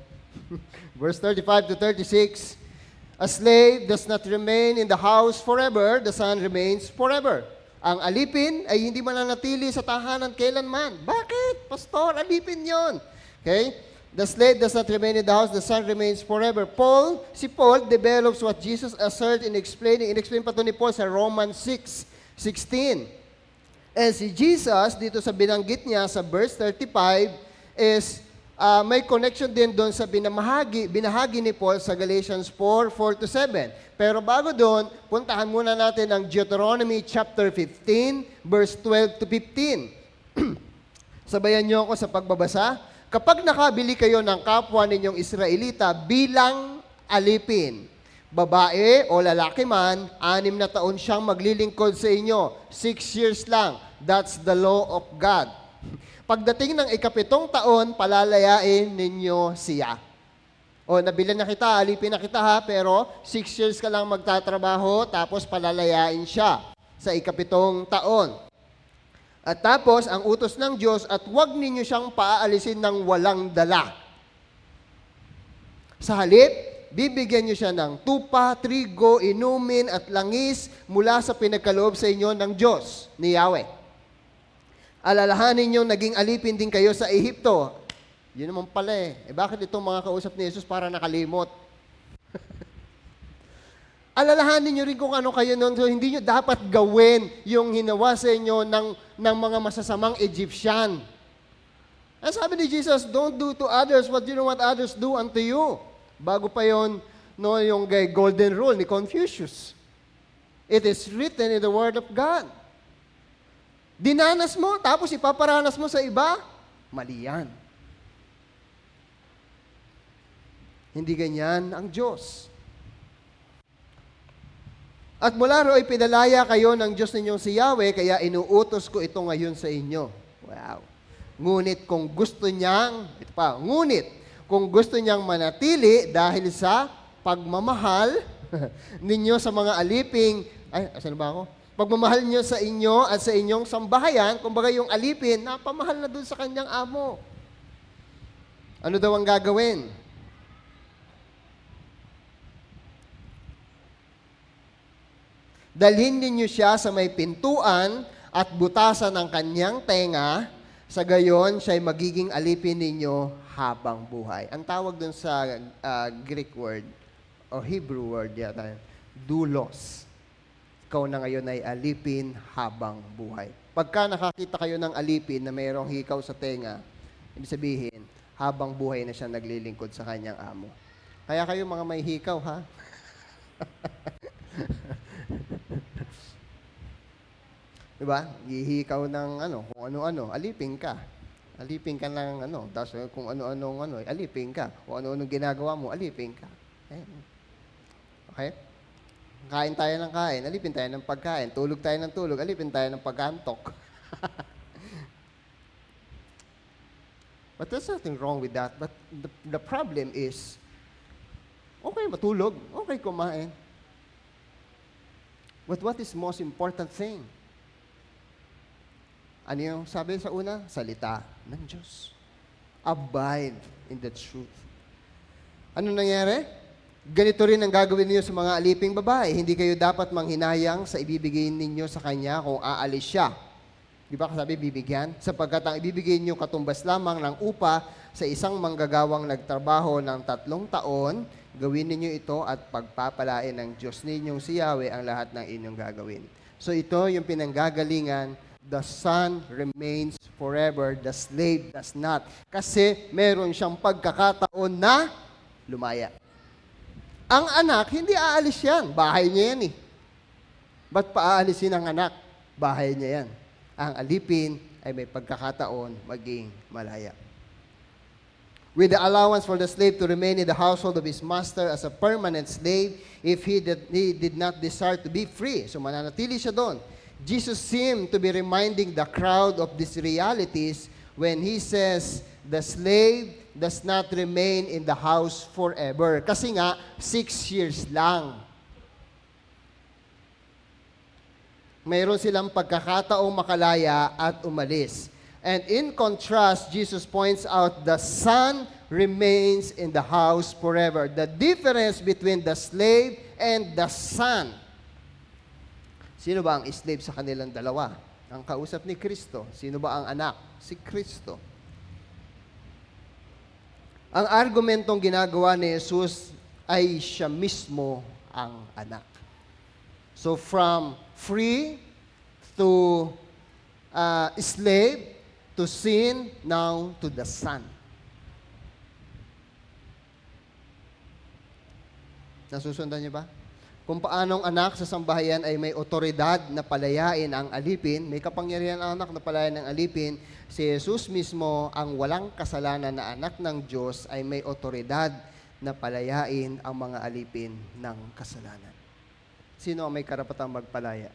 Verse 35 to 36, a slave does not remain in the house forever, the son remains forever. Ang alipin ay hindi mananatili sa tahanan kailanman. Bakit? Pastor, alipin yon. Okay? The slave does not remain in the house, the son remains forever. Si Paul develops what Jesus asserted in explaining. In-explain pa ito ni Paul sa Romans 6:16. And si Jesus, dito sa binanggit niya sa verse 35, is may connection din doon sa binahagi ni Paul sa Galatians 4:4-7. Pero bago doon, puntahan muna natin ang Deuteronomy chapter 15, verse 12-15. Sabayan niyo ako sa pagbabasa. Kapag nakabili kayo ng kapwa ninyong Israelita bilang alipin, babae o lalaki man, 6 na taon siyang maglilingkod sa inyo. 6 years lang. That's the law of God. Pagdating ng 7 taon, palalayain ninyo siya. O, nabilan na kita, alipin na kita ha, pero 6 years ka lang magtatrabaho, tapos palalayain siya sa 7 taon. At tapos, ang utos ng Diyos, at huwag ninyo siyang paaalisin ng walang dala. Sa halip, bibigyan niyo siya ng tupa, trigo, inumin, at langis mula sa pinagkaloob sa inyo ng Diyos, ni Yahweh. Alalahanin niyo, naging alipin din kayo sa Ehipto. Yun naman pala eh. Bakit itong mga kausap ni Jesus para nakalimot? Alalahanin niyo rin kung ano kayo noon. So, hindi niyo dapat gawin yung hinawa sa inyo ng mga masasamang Egyptian. Ang sabi ni Jesus, don't do to others what you don't want others do unto you. Bago pa yon, no, yung golden rule ni Confucius. It is written in the Word of God. Dinanas mo, tapos ipaparanas mo sa iba? Mali yan. Hindi ganyan ang Diyos. At mula ro'y pinalaya kayo ng Diyos ninyong si Yahweh, kaya inuutos ko ito ngayon sa inyo. Wow. Ngunit kung gusto niyang, ito pa, ngunit kung gusto niyang manatili dahil sa pagmamahal ninyo sa mga aliping, asan ba ako? Pagmamahal niyo sa inyo at sa inyong sambahayan, kumbaga yung alipin, napamahal na dun sa kanyang amo. Ano daw ang gagawin? Dalhin ninyo siya sa may pintuan at butasan ng kanyang tenga, sa gayon siya'y magiging alipin ninyo habang buhay. Ang tawag dun sa Greek word, o Hebrew word yata, doulos. Ikaw na ngayon ay alipin habang buhay. Pagka nakakita kayo ng alipin na mayroong hikaw sa tenga, ibig sabihin, habang buhay na siya naglilingkod sa kanyang amo. Kaya kayo mga may hikaw, ha? Diba? Hihikaw ng kung ano-ano, alipin ka. Alipin ka ng tapos kung ano-anong alipin ka. Kung ano-anong ginagawa mo, alipin ka. Okay? Kain tayo ng kain, alipin tayo ng pagkain. Tulog tayo ng tulog, alipin tayo ng pag-antok. But there's nothing wrong with that. But the problem is, okay matulog, okay kumain. But what is most important thing? Ano yung sabi sa una? Salita ng Diyos. Abide in the truth. Ano nangyari? Ganito rin ang gagawin niyo sa mga aliping babae. Hindi kayo dapat manghinayang sa ibibigay ninyo sa kanya kung aalis siya. Di ba kasabi, bibigyan? Sapagkat ang ibibigay niyo katumbas lamang ng upa sa isang manggagawang nagtrabaho ng 3 taon, gawin ninyo ito at pagpapalain ng Diyos ninyong si Yahweh ang lahat ng inyong gagawin. So ito yung pinanggagalingan, the son remains forever, the slave does not. Kasi meron siyang pagkakataon na lumaya. Ang anak, hindi aalis yan. Bahay niya yan eh. Ba't paaalisin ang anak? Bahay niya yan. Ang alipin ay may pagkakataon maging malaya. With the allowance for the slave to remain in the household of his master as a permanent slave if he did not desire to be free. So mananatili siya doon. Jesus seemed to be reminding the crowd of these realities when he says, the slave does not remain in the house forever. Kasi nga, 6 years lang. Mayroon silang pagkakataong makalaya at umalis. And in contrast, Jesus points out the son remains in the house forever. The difference between the slave and the son. Sino ba ang slave sa kanilang dalawa? Ang kausap ni Kristo. Sino ba ang anak? Si Kristo. Ang argumentong ginagawa ni Jesus ay siya mismo ang anak. So from free to slave to sin, now to the son. Nasusundan niyo ba? Kung paanong anak sa sambahayan ay may otoridad na palayain ang alipin, may kapangyarihan ang anak na palayain ang alipin, si Jesus mismo, ang walang kasalanan na anak ng Diyos, ay may otoridad na palayain ang mga alipin ng kasalanan. Sino ang may karapatang magpalaya?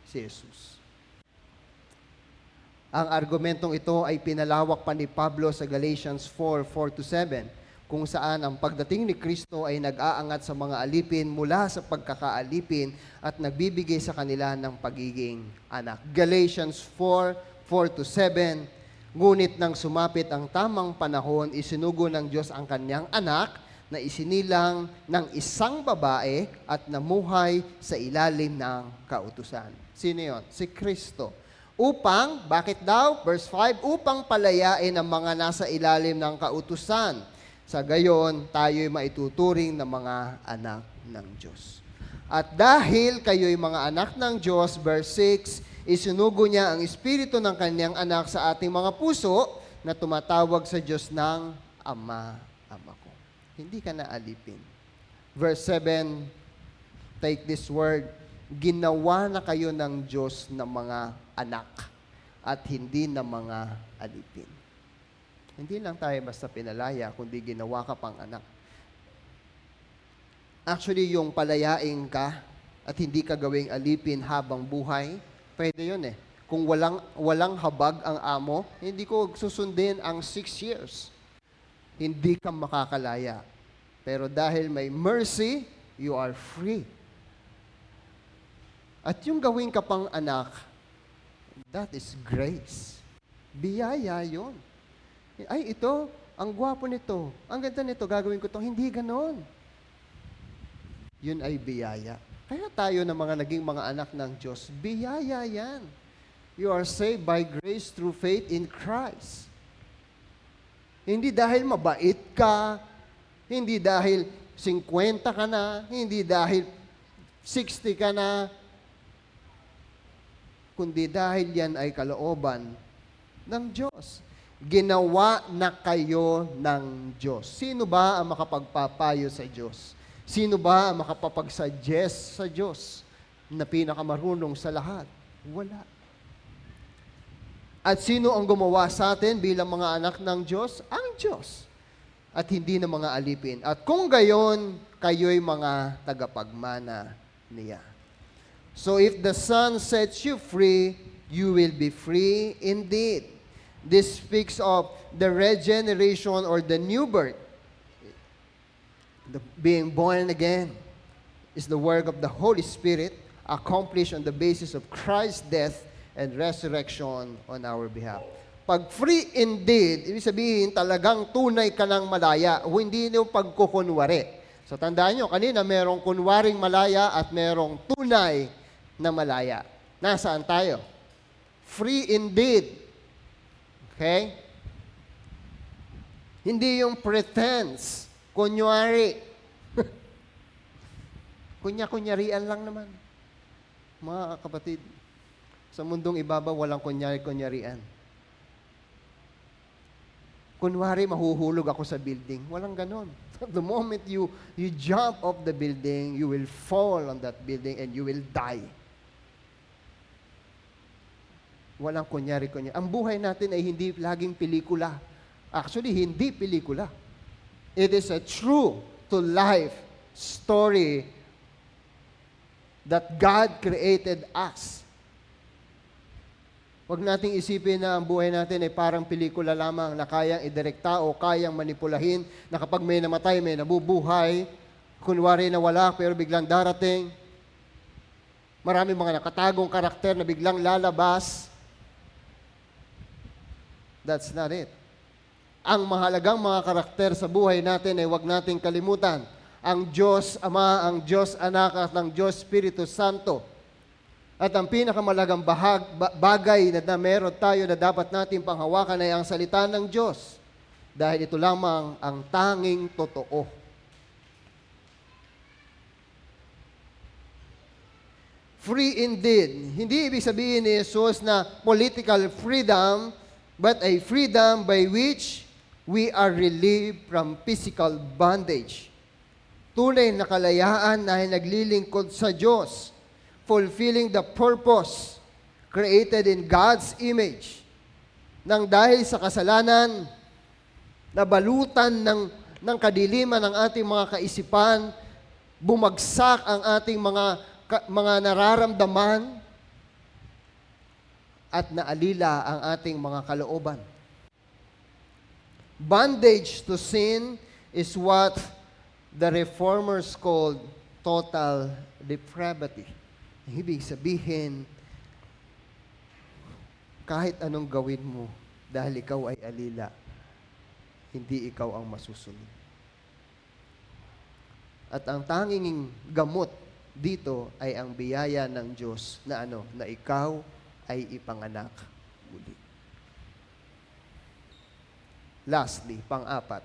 Si Jesus. Ang argumentong ito ay pinalawak pa ni Pablo sa Galatians 4:4-7, kung saan ang pagdating ni Kristo ay nag-aangat sa mga alipin mula sa pagkakaalipin at nagbibigay sa kanila ng pagiging anak. Galatians 4:4-7, ngunit nang sumapit ang tamang panahon, isinugo ng Diyos ang kanyang anak na isinilang ng isang babae at namuhay sa ilalim ng kautusan. Sino yun? Si Kristo. Upang, bakit daw? Verse 5, upang palayain ang mga nasa ilalim ng kautusan. Sa gayon, tayo'y maituturing na mga anak ng Diyos. At dahil kayo'y mga anak ng Diyos, verse 6, isinugo niya ang Espiritu ng kanyang anak sa ating mga puso na tumatawag sa Diyos ng Ama, Ama ko. Hindi ka na alipin. Verse 7, take this word, ginawa na kayo ng Diyos na mga anak at hindi na mga alipin. Hindi lang tayo basta pinalaya, kundi ginawa ka pang anak. Actually, yung palayain ka at hindi ka gawing alipin habang buhay, pwede yun eh. Kung walang habag ang amo, hindi ko susundin ang 6 years. Hindi ka makakalaya. Pero dahil may mercy, you are free. At yung gawin ka pang anak, that is grace. Biyaya yun. Ay, ito, ang gwapo nito, ang ganda nito, gagawin ko ito. Hindi ganon. Yun ay biyaya. Kaya tayo na mga naging mga anak ng Diyos, biyaya yan. You are saved by grace through faith in Christ. Hindi dahil mabait ka, hindi dahil 50 ka na, hindi dahil 60 ka na, kundi dahil yan ay kalooban ng Diyos. Ginawa na kayo ng Diyos. Sino ba ang makapagpapayo sa Diyos? Sino ba ang makapapag-suggest sa Diyos na pinakamarunong sa lahat? Wala. At sino ang gumawa sa atin bilang mga anak ng Diyos? Ang Diyos. At hindi na mga alipin. At kung gayon, kayo'y mga tagapagmana niya. So if the Son sets you free, you will be free indeed. This speaks of the regeneration or the new birth. The being born again is the work of the Holy Spirit accomplished on the basis of Christ's death and resurrection on our behalf. Pag free indeed, ibig sabihin talagang tunay ka ng malaya, o hindi yung pagkukunwari. So tandaan nyo, kanina merong kunwaring malaya at merong tunay na malaya. Nasaan tayo? Free indeed. Okay? Hindi yung pretense, kunyari. Kunya-kunyarian lang naman. Mga kapatid, sa mundong ibabaw, walang kunyari-kunyarian. Kunwari, mahuhulog ako sa building. Walang ganon. The moment you jump off the building, you will fall on that building and you will die. Walang kunyari-kunyari. Ang buhay natin ay hindi laging pelikula. Actually, hindi pelikula. It is a true to life story that God created us. Huwag nating isipin na ang buhay natin ay parang pelikula lamang na kayang idirekta o kayang manipulahin, na kapag may namatay, may nabubuhay, kunwari na wala, pero biglang darating. Marami mga nakatagong karakter na biglang lalabas. That's not it. Ang mahalagang mga karakter sa buhay natin ay huwag nating kalimutan. Ang Diyos Ama, ang Diyos Anak, at ang Diyos Espiritu Santo. At ang pinakamalagang bagay na meron tayo na dapat natin panghawakan ay ang salita ng Diyos. Dahil ito lamang ang tanging totoo. Free indeed. Hindi ibig sabihin ni Jesus na political freedom, but a freedom by which we are relieved from physical bondage. Tunay na kalayaan na naglilingkod sa Diyos, fulfilling the purpose created in God's image. Nang dahil sa kasalanan, nabalutan ng kadiliman ng ating mga kaisipan, bumagsak ang ating mga nararamdaman, at naalila ang ating mga kalooban. Bondage to sin is what the reformers called total depravity. Ibig sabihin, kahit anong gawin mo dahil ikaw ay alila, hindi ikaw ang masusunod. At ang tanging gamot dito ay ang biyaya ng Diyos na na ikaw ay ipanganak muli. Lastly, pang-apat.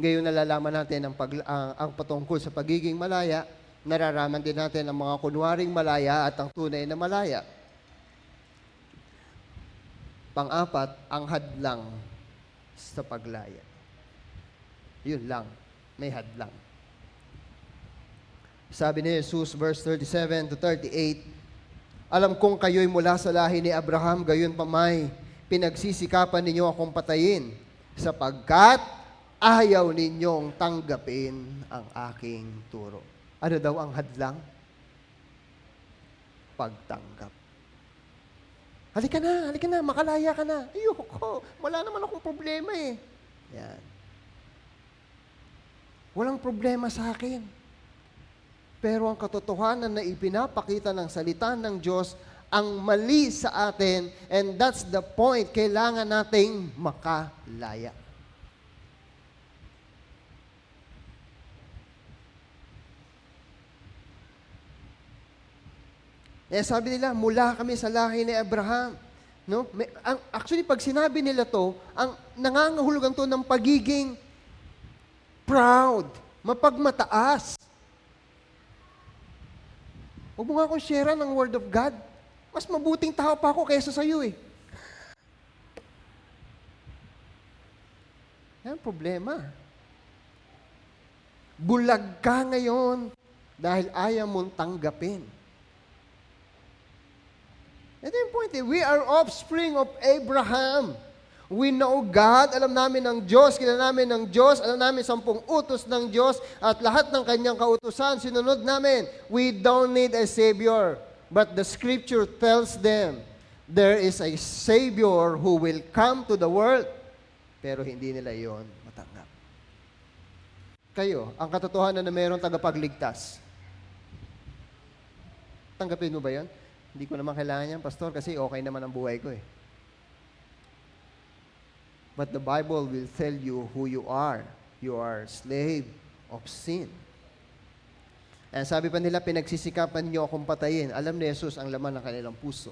Ngayon nalalaman natin ang patungkol sa pagiging malaya, nararaman din natin ang mga kunwaring malaya at ang tunay na malaya. Pang-apat, ang hadlang sa paglaya. Yun lang, may hadlang. Sabi ni Jesus, verse 37 to 38, alam kong kayo'y mula sa lahi ni Abraham, gayon pamay, pinagsisikapan ninyo akong patayin, sapagkat ayaw ninyong tanggapin ang aking turo. Ano daw ang hadlang? Pagtanggap. Halika na, makalaya ka na. Ayoko, wala naman akong problema eh. Yan. Walang problema sa akin. Pero ang katotohanan na ipinapakita ng salita ng Diyos ang mali sa atin, and that's the point, kailangan nating makalaya. Sabi nila, mula kami sa lahi ni Abraham. No? Actually, pag sinabi nila to, ang nangangahulugan to ng pagiging proud, mapagmataas. Huwag mo nga akong share ng Word of God. Mas mabuting tao pa ako kaysa sa iyo eh. Yan ang problema. Bulag ka ngayon dahil ayaw mong tanggapin. Ito yung point eh. We are offspring of Abraham. We know God, alam namin ng Diyos, kilala namin ng Diyos, alam namin 10 utos ng Diyos, at lahat ng kanyang kautusan, sinunod namin. We don't need a Savior. But the Scripture tells them, there is a Savior who will come to the world. Pero hindi nila yon matanggap. Kayo, ang katotohanan na mayroong tagapagligtas. Tanggapin mo ba yan? Hindi ko naman kailangan yan, Pastor, kasi okay naman ang buhay ko eh. But the Bible will tell you who you are. You are slave of sin. And sabi pa nila, pinagsisikapan niyo akong patayin. Alam ni Jesus ang laman ng kanilang puso.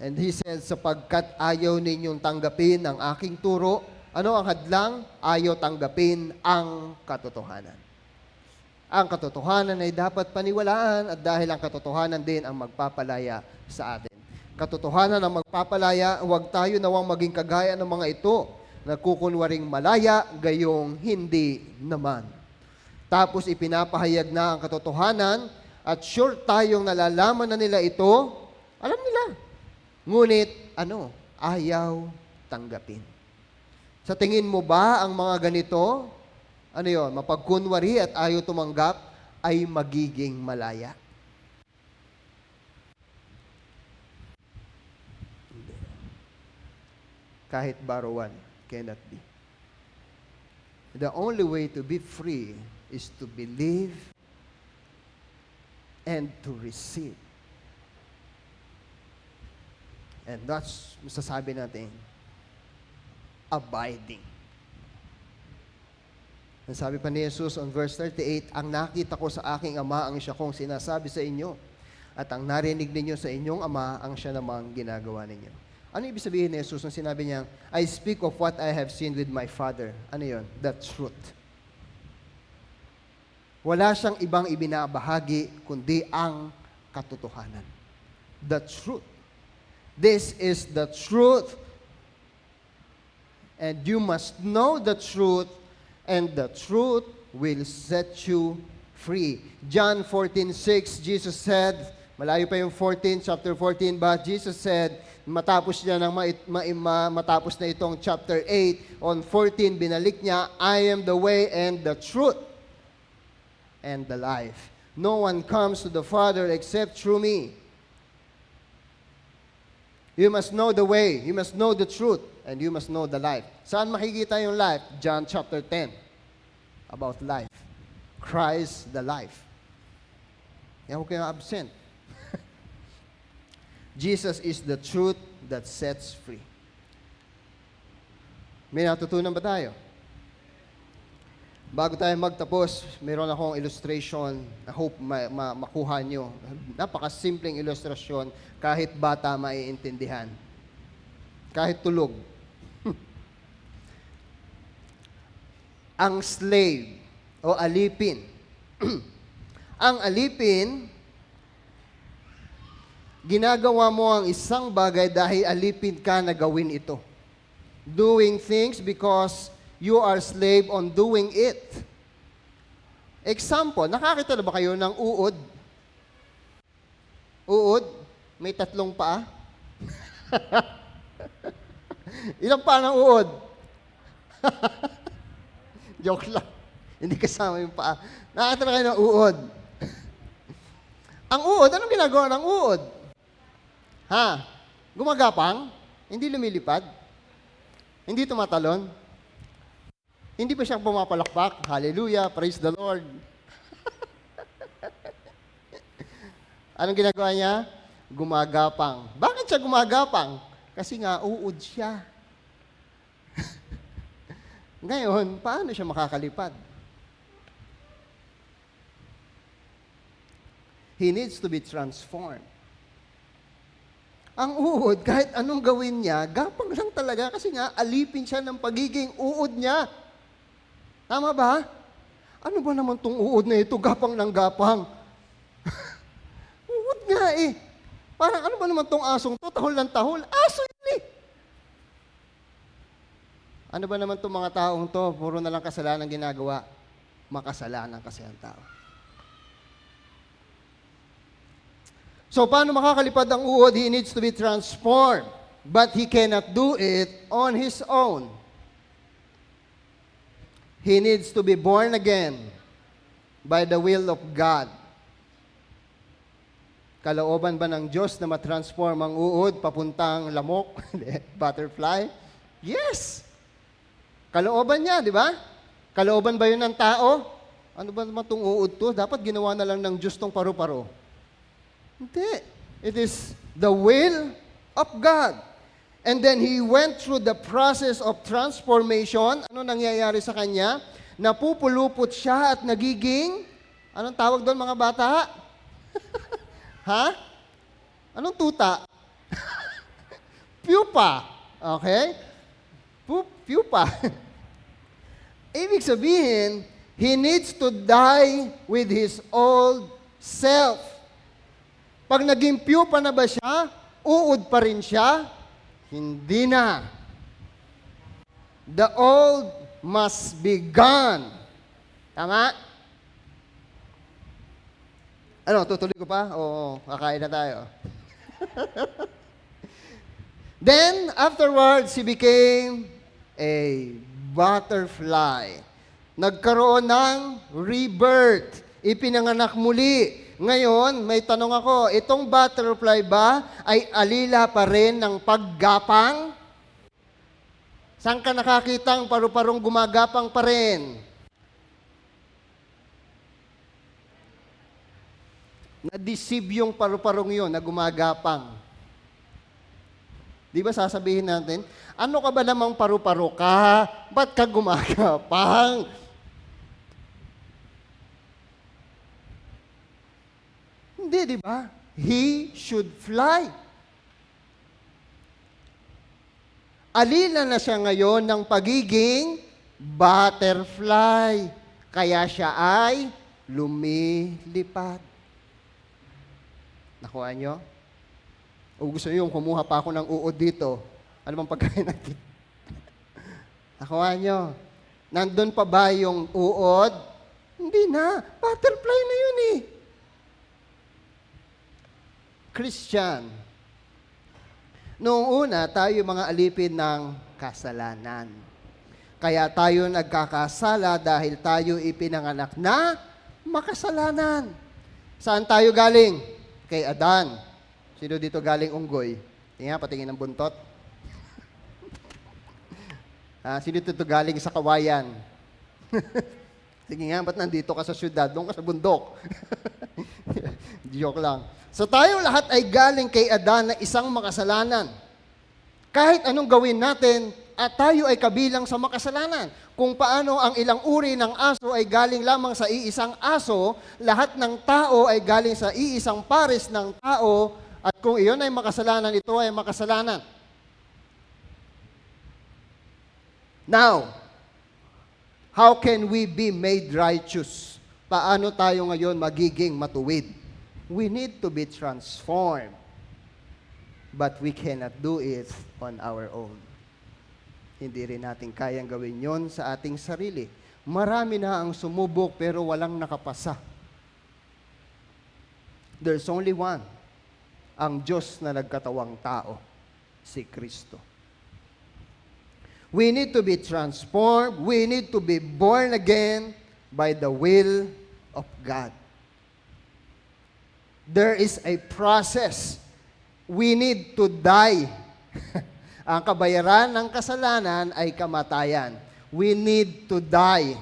And He said, sapagkat ayaw ninyong tanggapin ang aking turo, ano ang hadlang? Ayaw tanggapin ang katotohanan. Ang katotohanan ay dapat paniwalaan at dahil ang katotohanan din ang magpapalaya sa atin. Katotohanan ang magpapalaya, huwag tayo nawang maging kagaya ng mga ito, nagkukunwaring malaya, gayong hindi naman. Tapos ipinapahayag na ang katotohanan at sure tayong nalalaman na nila ito, alam nila. Ngunit, ayaw tanggapin. Sa tingin mo ba ang mga ganito, mapagkunwari at ayaw tumanggap, ay magiging malaya? Kahit barawan, cannot be. The only way to be free is to believe and to receive. And that's, masasabi natin, abiding. Ang sabi pa ni Jesus on verse 38, ang nakita ko sa aking Ama ang siya kong sinasabi sa inyo, at ang narinig ninyo sa inyong Ama ang siya namang ginagawa ninyo. Ano ibig sabihin ni Jesus nung sinabi niya, I speak of what I have seen with my Father? Ano yun? The truth. Wala siyang ibang ibinabahagi kundi ang katotohanan. The truth. This is the truth. And you must know the truth, and the truth will set you free. John 14:6, Jesus said, malayo pa yung 14, chapter 14, but Jesus said, matapos niya matapos na itong chapter 8, on 14, binalik niya, I am the way and the truth and the life. No one comes to the Father except through me. You must know the way, you must know the truth, and you must know the life. Saan makikita yung life? John chapter 10, about life. Christ the life. Yan, huwag kayong absent. Jesus is the truth that sets free. May natutunan ba tayo? Bago tayo magtapos, mayroon akong illustration na hope makuha nyo. Napakasimpleng ilustrasyon, kahit bata maiintindihan. Kahit tulog. Ang slave o alipin. Ang alipin, ginagawa mo ang isang bagay dahil alipin ka na gawin ito. Doing things because you are slave on doing it. Example, nakakita na ba kayo ng uod? Uod? May 3 paa? Ilang paa ng uod? Joke lang. Hindi kasama yung paa. Nakakita na kayo ng uod. Ang uod, anong ginagawa ng uod? Ha? Gumagapang? Hindi lumilipad? Hindi tumatalon? Hindi pa siya pumapalakpak? Hallelujah, praise the Lord. Anong ginagawa niya? Gumagapang. Bakit siya gumagapang? Kasi nga, uod siya. Ngayon, paano siya makakalipad? He needs to be transformed. Ang uod, kahit anong gawin niya, gapang lang talaga kasi nga alipin siya ng pagiging uod niya. Tama ba? Ano ba naman tong uod na ito? Gapang ng gapang. Uod nga eh. Parang ano ba naman tong asong to? Tahol ng tahol. Aso yun eh. Ano ba naman tong mga taong to? Puro na lang kasalanan ginagawa. Makasalanan kasi ang tao. So, paano makakalipad ang uod? He needs to be transformed. But he cannot do it on his own. He needs to be born again by the will of God. Kalooban ba ng Diyos na matransform ang uod papuntang lamok, butterfly? Yes! Kalooban niya, di ba? Kalooban ba yun ng tao? Ano ba naman itong uod to? Dapat ginawa na lang ng Diyos tong paru-paro. Hindi. It is the will of God. And then he went through the process of transformation. Ano nangyayari sa kanya? Napupulupot siya at nagiging, anong tawag doon mga bata? Ha? Anong tuta? Pupa. Okay? Pupa. Ibig sabihin, he needs to die with his old self. Pag naging pupa na ba siya, uod pa rin siya? Hindi na. The old must be gone. Tama? Ano, tutuloy ko pa? Oo, kakain na tayo. Then, afterwards, he became a butterfly. Nagkaroon ng rebirth. Ipinanganak muli. Ngayon, may tanong ako, itong butterfly ba ay alila pa rin ng paggapang? Saan ka nakakitang paru-parong gumagapang pa rin? Na-deceive yung paru-parong yun na gumagapang. Di ba sasabihin natin, ano ka ba namang paru-paro ka? Ba't ka gumagapang? Hindi, di ba? He should fly. Alila na siya ngayon ng pagiging butterfly. Kaya siya ay lumilipad. Nakuha nyo? O gusto nyo yung kumuha pa ako ng uod dito? Ano bang pagkain natin? Nakuha nyo? Nandun pa ba yung uod? Hindi na. Butterfly na yun eh. Christian. Noong una, tayo mga alipin ng kasalanan. Kaya tayo nagkakasala dahil tayo ipinanganak na makasalanan. Saan tayo galing? Kay Adan. Sino dito galing unggoy? Tingnan, patingin ng buntot. Sino dito galing sa kawayan? Sige nga, ba't nandito ka sa syudad? Doon ka sa bundok. Joke lang. So tayo lahat ay galing kay Adan na isang makasalanan. Kahit anong gawin natin, at tayo ay kabilang sa makasalanan. Kung paano ang ilang uri ng aso ay galing lamang sa iisang aso, lahat ng tao ay galing sa iisang pares ng tao, at kung iyon ay makasalanan, ito ay makasalanan. Now, how can we be made righteous? Paano tayo ngayon magiging matuwid? We need to be transformed. But we cannot do it on our own. Hindi rin natin kayang gawin yon sa ating sarili. Marami na ang sumubok pero walang nakapasa. There's only one, ang Diyos na nagkatawang tao, si Kristo. We need to be transformed. We need to be born again by the will of God. There is a process. We need to die. Ang kabayaran ng kasalanan ay kamatayan. We need to die.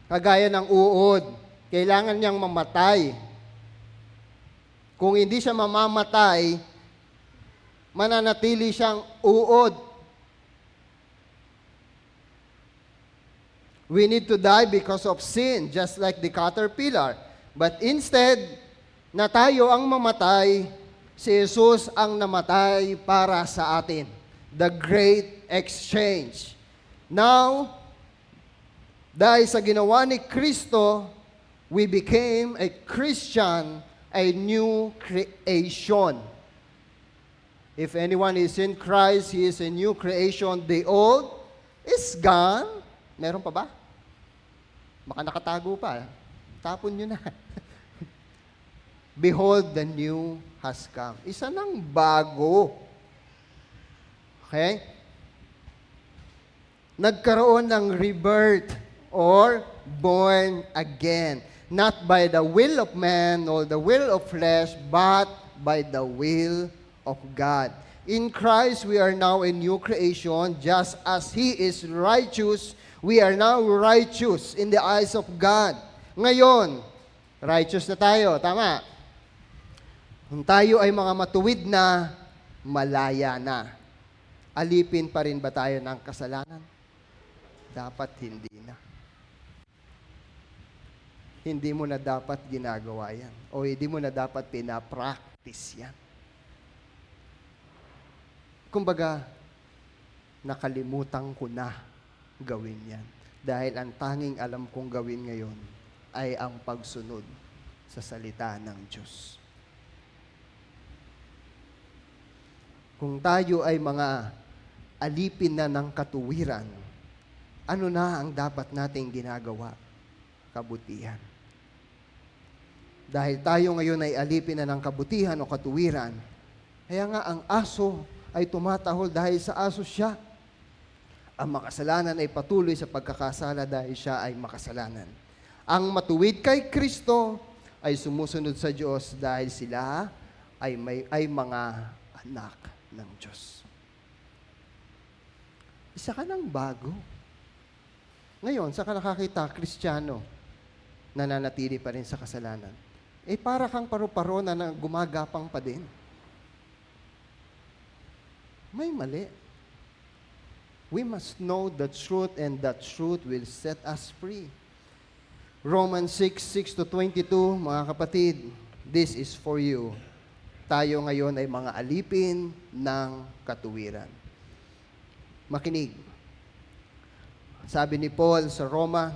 Kagaya ng uod, kailangan niyang mamatay. Kung hindi siya mamamatay, mananatili siyang uod. We need to die because of sin, just like the caterpillar. But instead, na tayo ang mamatay, si Jesus ang namatay para sa atin. The great exchange. Now, dahil sa ginawa ni Kristo, we became a Christian, a new creation. If anyone is in Christ, he is a new creation. The old is gone. Meron pa ba? Baka nakatago pa. Tapon nyo na. Behold, the new has come. Isa ng bago. Okay? Nagkaroon ng rebirth or born again. Not by the will of man or the will of flesh, but by the will of God. In Christ, we are now a new creation. Just as He is righteous, we are now righteous in the eyes of God. Ngayon, righteous na tayo. Tama? Kung tayo ay mga matuwid na, malaya na. Alipin pa rin ba tayo ng kasalanan? Dapat hindi na. Hindi mo na dapat ginagawa yan. O hindi mo na dapat pinapractice yan. Kumbaga, nakalimutan ko na gawin yan. Dahil ang tanging alam kong gawin ngayon ay ang pagsunod sa salita ng Diyos. Kung tayo ay mga alipin na ng katuwiran, ano na ang dapat nating ginagawa? Kabutihan. Dahil tayo ngayon ay alipin na ng kabutihan o katuwiran, kaya nga ang aso ay tumatahol dahil sa aso siya. Ang makasalanan ay patuloy sa pagkakasala dahil siya ay makasalanan. Ang matuwid kay Kristo ay sumusunod sa Diyos dahil sila ay mga anak ng Diyos. Isa ka ng bago. Ngayon, sa ka nakakita, Kristiyano, nananatili pa rin sa kasalanan. Eh, para kang paru-paro na gumagapang pa din. May mali. We must know the truth and that truth will set us free. Romans 6:6-22, mga kapatid, this is for you. Tayo ngayon ay mga alipin ng katuwiran. Makinig. Sabi ni Paul sa Roma,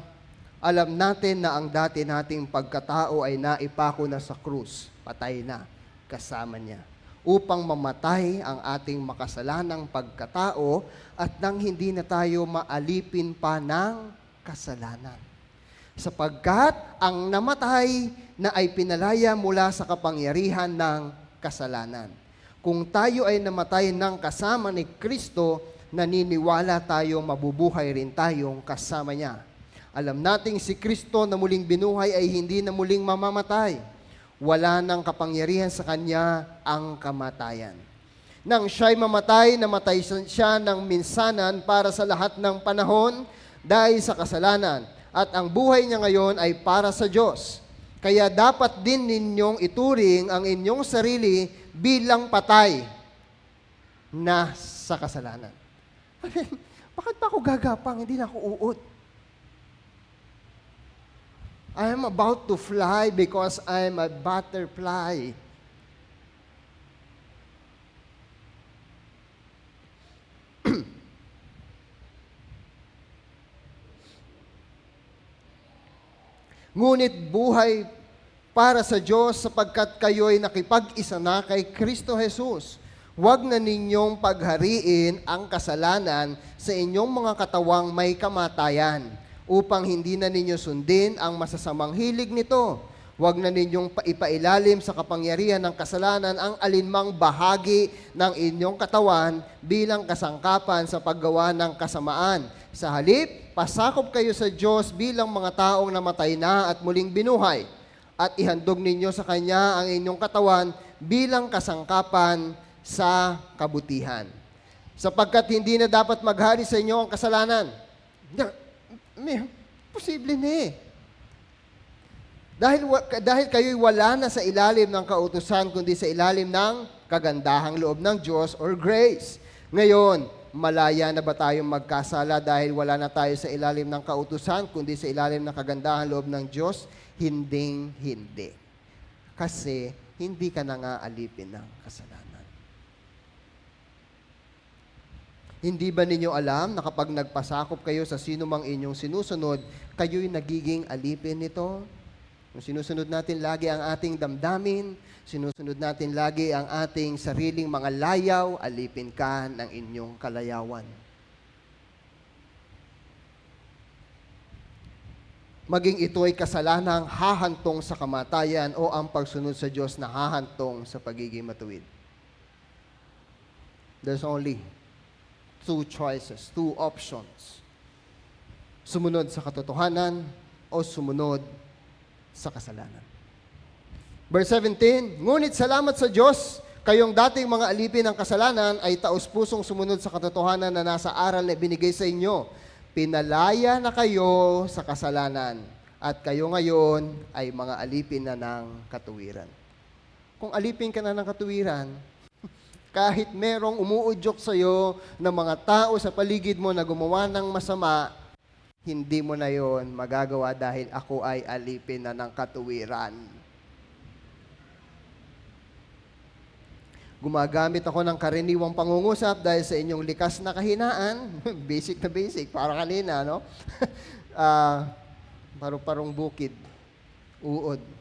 alam natin na ang dati nating pagkatao ay naipako na sa krus, patay na, kasama niya, upang mamatay ang ating makasalanang pagkatao at nang hindi na tayo maalipin pa ng kasalanan. Sapagkat ang namatay na ay pinalaya mula sa kapangyarihan ng kasalanan. Kung tayo ay namatay ng kasama ni Kristo, naniniwala tayo mabubuhay rin tayong kasama niya. Alam nating si Kristo na muling binuhay ay hindi na muling mamamatay. Wala nang kapangyarihan sa Kanya ang kamatayan. Nang siya'y mamatay, namatay siya ng minsanan para sa lahat ng panahon dahil sa kasalanan. At ang buhay niya ngayon ay para sa Diyos. Kaya dapat din ninyong ituring ang inyong sarili bilang patay na sa kasalanan. Bakit pa ako gagapang? Hindi na ako uod. I am about to fly because I am a butterfly. Ngunit buhay para sa Diyos sapagkat kayo'y nakipag-isa na kay Kristo Jesus. Huwag na ninyong paghariin ang kasalanan sa inyong mga katawang may kamatayan, upang hindi na ninyo sundin ang masasamang hilig nito. Huwag na ninyong ipailalim sa kapangyarihan ng kasalanan ang alinmang bahagi ng inyong katawan bilang kasangkapan sa paggawa ng kasamaan. Sa halip, pasakop kayo sa Diyos bilang mga taong namatay na at muling binuhay, at ihandog ninyo sa Kanya ang inyong katawan bilang kasangkapan sa kabutihan. Sapagkat hindi na dapat maghari sa inyo ang kasalanan. Posible na eh. Dahil kayo'y wala na sa ilalim ng kautusan, kundi sa ilalim ng kagandahang loob ng Diyos or grace. Ngayon, malaya na ba tayong magkasala dahil wala na tayo sa ilalim ng kautusan, kundi sa ilalim ng kagandahang loob ng Diyos? Hinding-hindi. Kasi hindi ka na nga alipin ng kasalanan. Hindi ba ninyo alam na kapag nagpasakop kayo sa sino mang inyong sinusunod, kayo'y nagiging alipin nito? Kung sinusunod natin lagi ang ating damdamin, sinusunod natin lagi ang ating sariling mga layaw, alipin ka ng inyong kalayawan. Maging ito'y kasalanang hahantong sa kamatayan o ang pagsunod sa Diyos na hahantong sa pagiging matuwid. There's only two choices, two options. Sumunod sa katotohanan o sumunod sa kasalanan. Verse 17, ngunit salamat sa Diyos, kayong dating mga alipin ng kasalanan ay taos-pusong sumunod sa katotohanan na nasa aral na ibinigay sa inyo. Pinalaya na kayo sa kasalanan at kayo ngayon ay mga alipin na ng katuwiran. Kung alipin ka na ng katuwiran, kahit merong umuudyok sa'yo ng mga tao sa paligid mo na gumawa ng masama, hindi mo na yon magagawa dahil ako ay alipin na ng katuwiran. Gumagamit ako ng karaniwang pangungusap dahil sa inyong likas na kahinaan. Basic na basic, para kanina, no? Parong bukid, uod.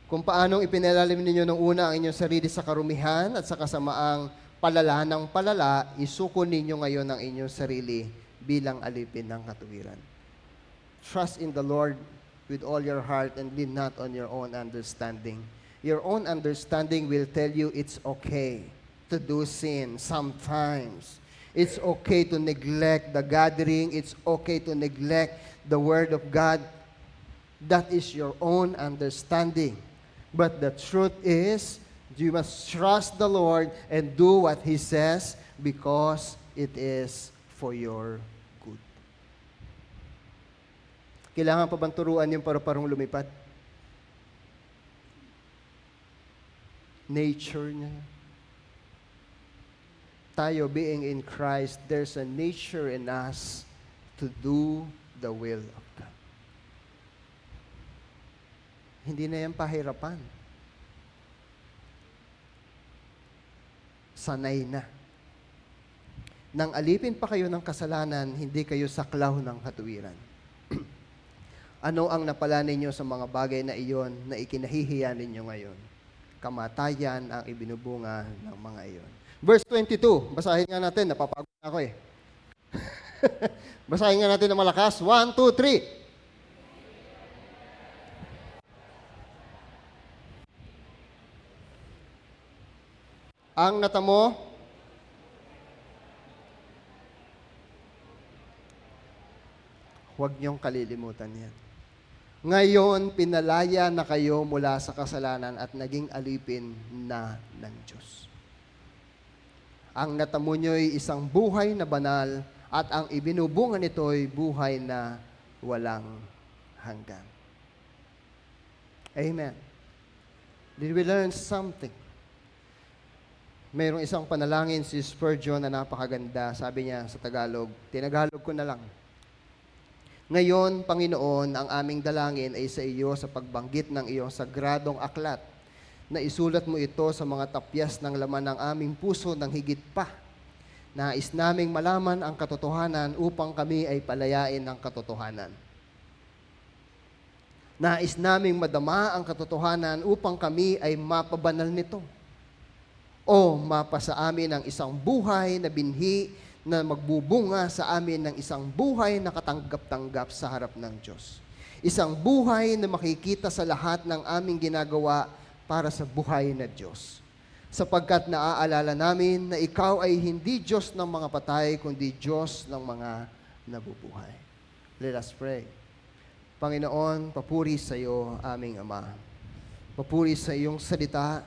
Kung paanong ipinalalim ninyo nung una ang inyong sarili sa karumihan at sa kasamaang palala ng palala, isuko ninyo ngayon ang inyong sarili bilang alipin ng katuwiran. Trust in the Lord with all your heart and lean not on your own understanding. Your own understanding will tell you it's okay to do sin sometimes. It's okay to neglect the gathering. It's okay to neglect the Word of God. That is your own understanding. But the truth is, you must trust the Lord and do what He says because it is for your good. Kailangan pa bang turuan yung paru-parong lumipad? Nature niya. Tayo, being in Christ, there's a nature in us to do the will of God. Hindi na yan pahirapan. Sanay na. Nang alipin pa kayo ng kasalanan, hindi kayo saklaw ng katuwiran. Ano ang napala ninyo sa mga bagay na iyon na ikinahihiya ninyo ngayon? Kamatayan ang ibinubunga ng mga iyon. Verse 22, basahin nga natin, napapagod na ako eh. Basahin nga natin na malakas. 1, 2, 3. Ang natamo, huwag niyong kalilimutan yan. Ngayon, pinalaya na kayo mula sa kasalanan at naging alipin na ng Diyos. Ang natamo niyo'y isang buhay na banal at ang ibinubunga nito'y buhay na walang hanggan. Amen. Did we learn something? Mayroong isang panalangin si Spurgeon na napakaganda. Sabi niya sa Tagalog, tinagalog ko na lang. Ngayon, Panginoon, ang aming dalangin ay sa iyo sa pagbanggit ng iyong sagradong aklat na isulat mo ito sa mga tapyas ng laman ng aming puso ng higit pa. Nais naming malaman ang katotohanan upang kami ay palayain ng katotohanan. Nais naming madama ang katotohanan upang kami ay mapabanal nito. O mapasa amin ang isang buhay na binhi na magbubunga sa amin ng isang buhay na katanggap-tanggap sa harap ng Diyos. Isang buhay na makikita sa lahat ng aming ginagawa para sa buhay na Diyos. Sapagkat naaalala namin na ikaw ay hindi Diyos ng mga patay, kundi Diyos ng mga nabubuhay. Let us pray. Panginoon, papuri sa iyo, aming Ama. Papuri sa iyong salita